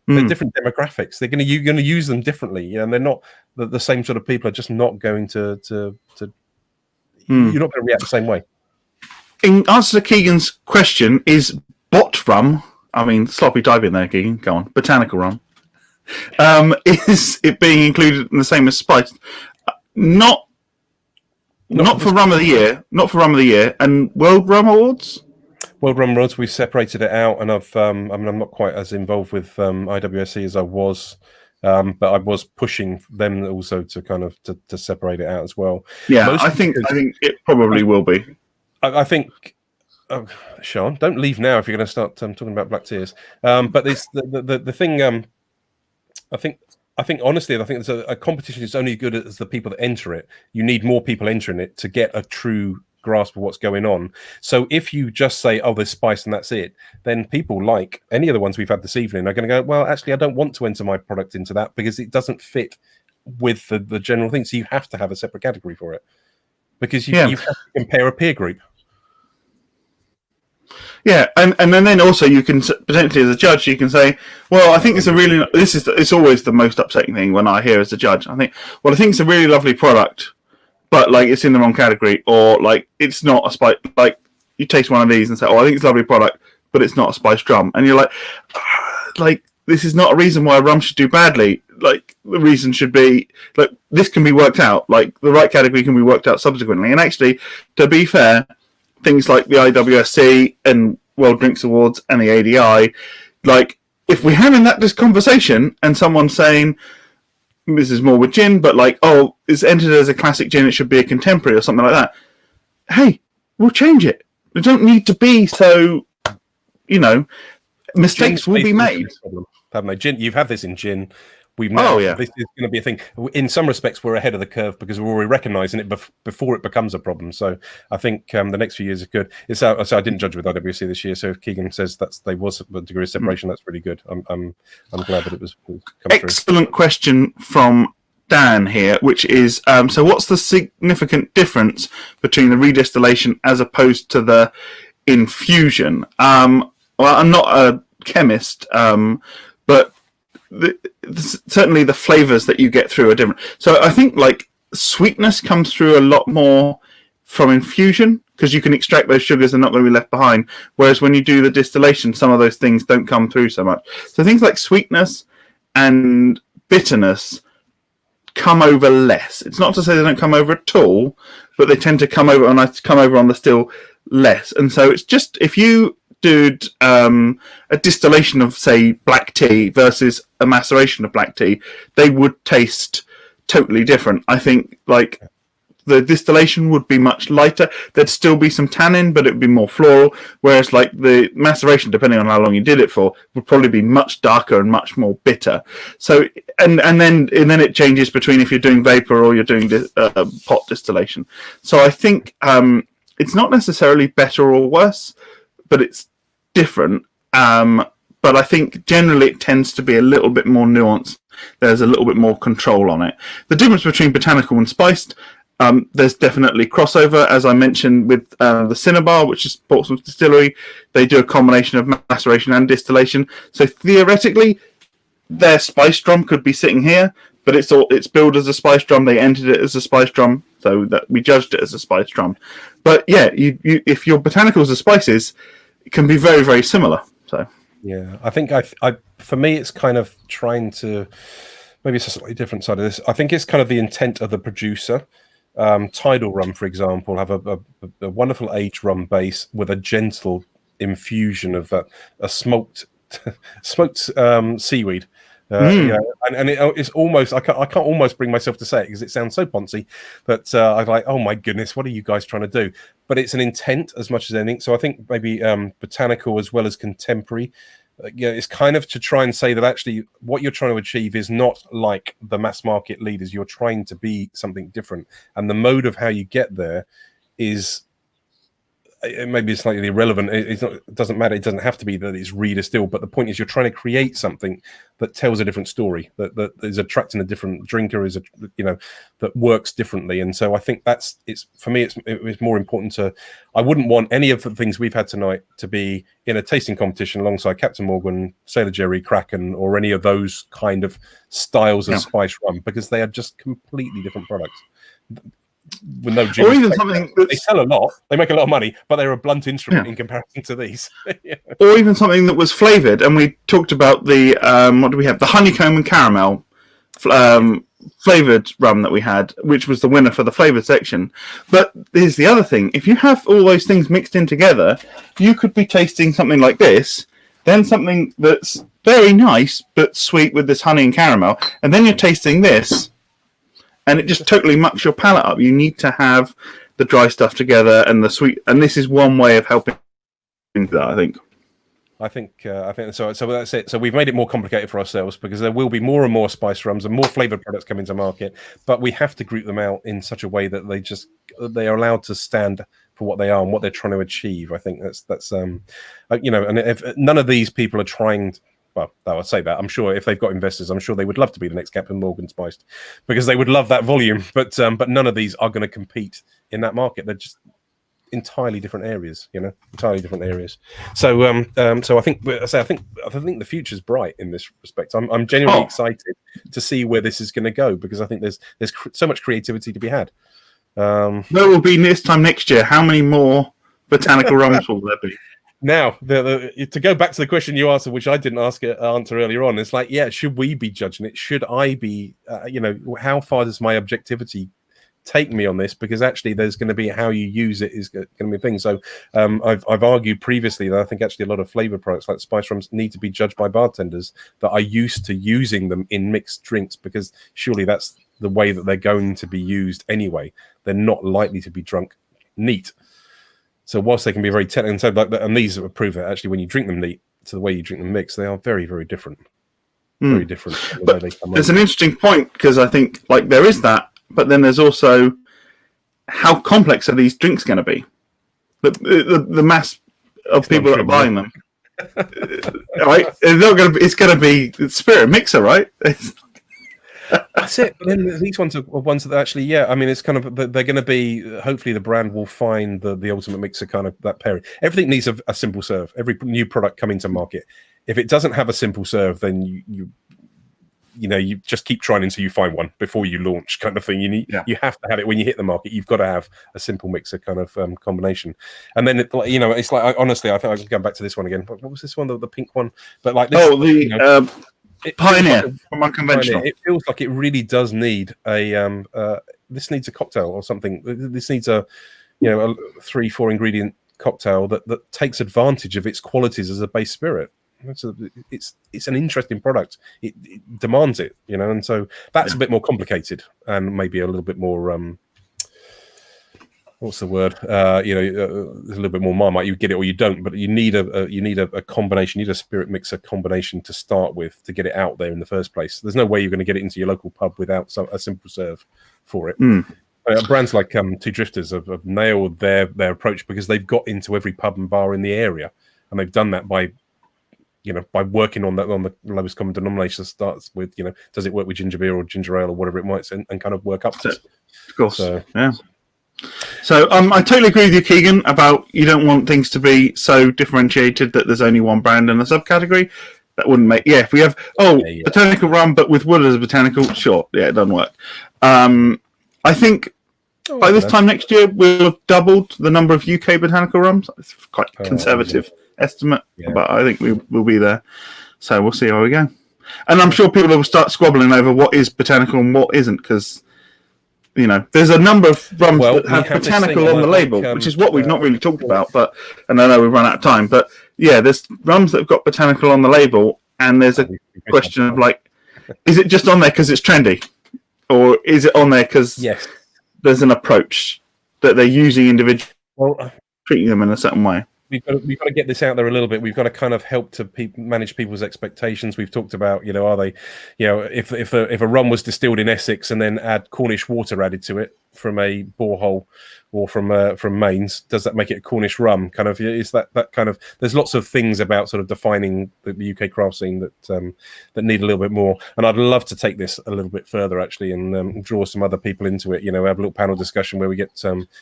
They're different demographics. You're going to use them differently. You know, and they're not the same sort of people are just not going to you're not going to react the same way. In answer to Keegan's question, is bot rum, I mean, sloppy type in there, Keegan, go on, botanical rum, is it being included in the same as spice? Not for rum of the year, and World Rum Awards? World Rum Awards, we've separated it out, and I'm not quite as involved with IWSC as I was, but I was pushing them also to kind of to separate it out as well. Yeah, I think it probably will be. I think, Sean, don't leave now if you're going to start talking about black tears. But it's the thing. I think honestly, I think a competition is only good as the people that enter it. You need more people entering it to get a true grasp of what's going on. So if you just say, oh, there's spice and that's it, then people like any of the ones we've had this evening are going to go, well, actually, I don't want to enter my product into that because it doesn't fit with the general thing. So you have to have a separate category for it because you have to compare a peer group. Yeah, and then also you can potentially, as a judge, you can say, well, I think it's always the most upsetting thing when I hear as a judge. I think it's a really lovely product, but like it's in the wrong category, or like it's not a spice. Like you taste one of these and say, oh, I think it's a lovely product, but it's not a spiced rum, and you're like this is not a reason why a rum should do badly. Like the reason should be like this can be worked out. Like the right category can be worked out subsequently. And actually, to be fair, things like the IWSC and World Drinks Awards and the ADI, like if we're having this conversation and someone's saying this is more with gin, but like, oh, it's entered as a classic gin, it should be a contemporary or something like that. Hey, we'll change it. We don't need to be so, mistakes will be made. Haven't they? Gin, you've had this in gin. This is going to be a thing. In some respects, we're ahead of the curve because we're already recognising it before it becomes a problem. So I think the next few years are good. So I didn't judge with IWC this year. So if Keegan says there was a degree of separation, that's really good. I'm glad that it was come Excellent through. Question from Dan here, which is so what's the significant difference between the redistillation as opposed to the infusion? Well, I'm not a chemist, but certainly the flavors that you get through are different. So I think like sweetness comes through a lot more from infusion because you can extract those sugars and not going to be left behind. Whereas when you do the distillation, some of those things don't come through so much. So things like sweetness and bitterness come over less. It's not to say they don't come over at all, but they tend to come over on the still less. And so it's just if you did a distillation of, say, black tea versus a maceration of black tea, they would taste totally different. I think, like, the distillation would be much lighter. There'd still be some tannin, but it would be more floral, whereas, like, the maceration, depending on how long you did it for, would probably be much darker and much more bitter. So, and then it changes between if you're doing vapor or you're doing pot distillation. So I think it's not necessarily better or worse, but it's different. But I think generally it tends to be a little bit more nuanced. There's a little bit more control on it. The difference between botanical and spiced, there's definitely crossover. As I mentioned with the Cinnabar, which is Portsmouth Distillery, they do a combination of maceration and distillation. So theoretically, their spiced rum could be sitting here, but it's billed as a spiced drum. They entered it as a spiced drum, so that we judged it as a spiced drum. But yeah, if your botanicals are spices, it can be very, very similar. So yeah, I think for me, it's kind of trying to maybe it's a slightly different side of this. I think it's kind of the intent of the producer. Tidal Rum, for example, have a wonderful aged rum base with a gentle infusion of a smoked seaweed. Yeah, and it's almost I can't almost bring myself to say it because it sounds so poncy that I'm like, oh my goodness, what are you guys trying to do? But it's an intent as much as anything. So I think maybe botanical as well as contemporary. It's kind of to try and say that actually what you're trying to achieve is not like the mass market leaders. You're trying to be something different, and the mode of how you get there is. It may be slightly irrelevant. It doesn't matter. It doesn't have to be that it's redistilled. But the point is, you're trying to create something that tells a different story, that is attracting a different drinker, that works differently. And so I think it's for me. It's more important to. I wouldn't want any of the things we've had tonight to be in a tasting competition alongside Captain Morgan, Sailor Jerry, Kraken, or any of those kind of styles of spice rum, because they are just completely different products. With no or even something they sell a lot, they make a lot of money, but they're a blunt instrument in comparison to these. Or even something that was flavored, and we talked about the what do we have? The honeycomb and caramel flavored rum that we had, which was the winner for the flavored section. But here's the other thing: if you have all those things mixed in together, you could be tasting something like this, then something that's very nice but sweet with this honey and caramel, and then you're tasting this. And it just totally mucks your palate up. You need to have the dry stuff together and the sweet. And this is one way of helping that, I think. I think so. So that's it. So we've made it more complicated for ourselves because there will be more and more spice rums and more flavored products coming to market. But we have to group them out in such a way that they are allowed to stand for what they are and what they're trying to achieve. I think that's and if none of these people are trying. Well, I would say that. I'm sure if they've got investors, I'm sure they would love to be the next Captain Morgan spiced because they would love that volume. But none of these are going to compete in that market. They're just entirely different areas, entirely different areas. So I think the future's bright in this respect. I'm genuinely excited to see where this is going to go because I think there's so much creativity to be had. There will be this time next year. How many more botanical rums will there be? Now, to go back to the question you asked, which I didn't answer earlier on, it's like, should we be judging it? Should I be, how far does my objectivity take me on this? Because actually, there's going to be how you use it is going to be a thing. So, I've argued previously that I think actually a lot of flavored products like spice rums need to be judged by bartenders that are used to using them in mixed drinks, because surely that's the way that they're going to be used anyway. They're not likely to be drunk neat. So whilst they can be very technical, and these prove that actually when you drink them neat to the way you drink them mixed, they are very, very different. Very different. But there's an interesting point because I think there is that, but then there's also how complex are these drinks going to be? The mass of people that are buying them, right? It's going to be spirit mixer, right? That's it. But then these ones are ones that actually, it's kind of they're going to be. Hopefully, the brand will find the ultimate mixer kind of that pairing. Everything needs a simple serve. Every new product coming to market, if it doesn't have a simple serve, then you just keep trying until you find one before you launch, kind of thing. You have to have it when you hit the market. You've got to have a simple mixer kind of combination. And then it's like honestly, I think I can go back to this one again. What was this one? The pink one, but like this, Pioneer from Unconventional. It feels like it really does need a this needs a cocktail or something. This needs a 3-4 ingredient cocktail that takes advantage of its qualities as a base spirit. It's an interesting product. It demands it, and so that's a bit more complicated and maybe a little bit more what's the word? There's a little bit more Marmite. You get it or you don't, but you need a combination. You need a spirit mixer combination to start with to get it out there in the first place. There's no way you're going to get it into your local pub without a simple serve for it. Brands like Two Drifters have nailed their approach because they've got into every pub and bar in the area, and they've done that by working on the lowest common denominator. Starts with does it work with ginger beer or ginger ale or whatever it might, and kind of work up to it. Of course, So I totally agree with you, Keegan, about you don't want things to be so differentiated that there's only one brand in a subcategory. That wouldn't make if we have botanical rum but with wood as a botanical, sure, it doesn't work. I think by this time next year we'll have doubled the number of UK botanical rums. It's quite a conservative estimate, but I think we'll be there. So we'll see how we go. And I'm sure people will start squabbling over what is botanical and what isn't, because there's a number of rums that have botanical on the label, which is what we've not really talked about. And I know we've run out of time, but there's rums that have got botanical on the label, and there's a question of Is it just on there because it's trendy, or is it on there because Yes. there's an approach that they're using individuals, Well, treating them in a certain way? we've got to get this out there a little bit. We've got to kind of help to manage people's expectations. We've talked about, are they, if a rum was distilled in Essex and then add Cornish water added to it from a borehole or from mains, does that make it a Cornish rum? Kind of, is that kind of? There's lots of things about sort of defining the UK craft scene that need a little bit more. And I'd love to take this a little bit further actually, and draw some other people into it. Have a little panel discussion where we get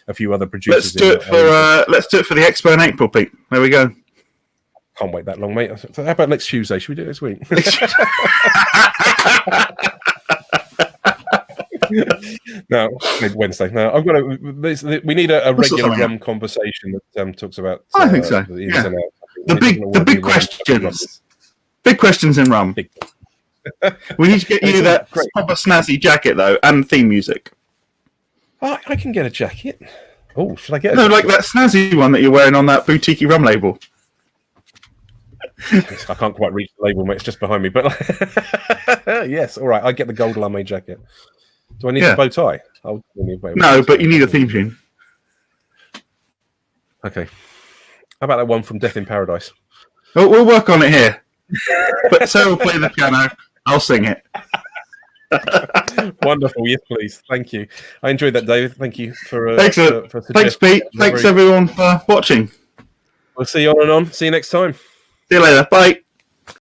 a few other producers. Let's do it for the expo in April, Pete. There we go. Can't wait that long, mate. So how about next Tuesday? Should we do it this week? No, maybe Wednesday. No, I've got to. We need a regular rum conversation that talks about. I think so. Yeah. The big questions. Big questions in rum. We need to get you that proper snazzy jacket though, and theme music. I can get a jacket. Oh, should I get? Like that snazzy one that you're wearing on that boutique rum label. I can't quite reach the label, mate. It's just behind me. But yes, all right. I get the gold lame jacket. Do I need a bow tie? No, but you need a theme tune. Okay. How about that one from Death in Paradise? We'll work on it here. But Sarah will play the piano. I'll sing it. Wonderful. Yes, please. Thank you. I enjoyed that, David. Thank you for excellent. Thanks, Pete. Thanks everyone for watching. We'll see you on and on. See you next time. See you later. Bye.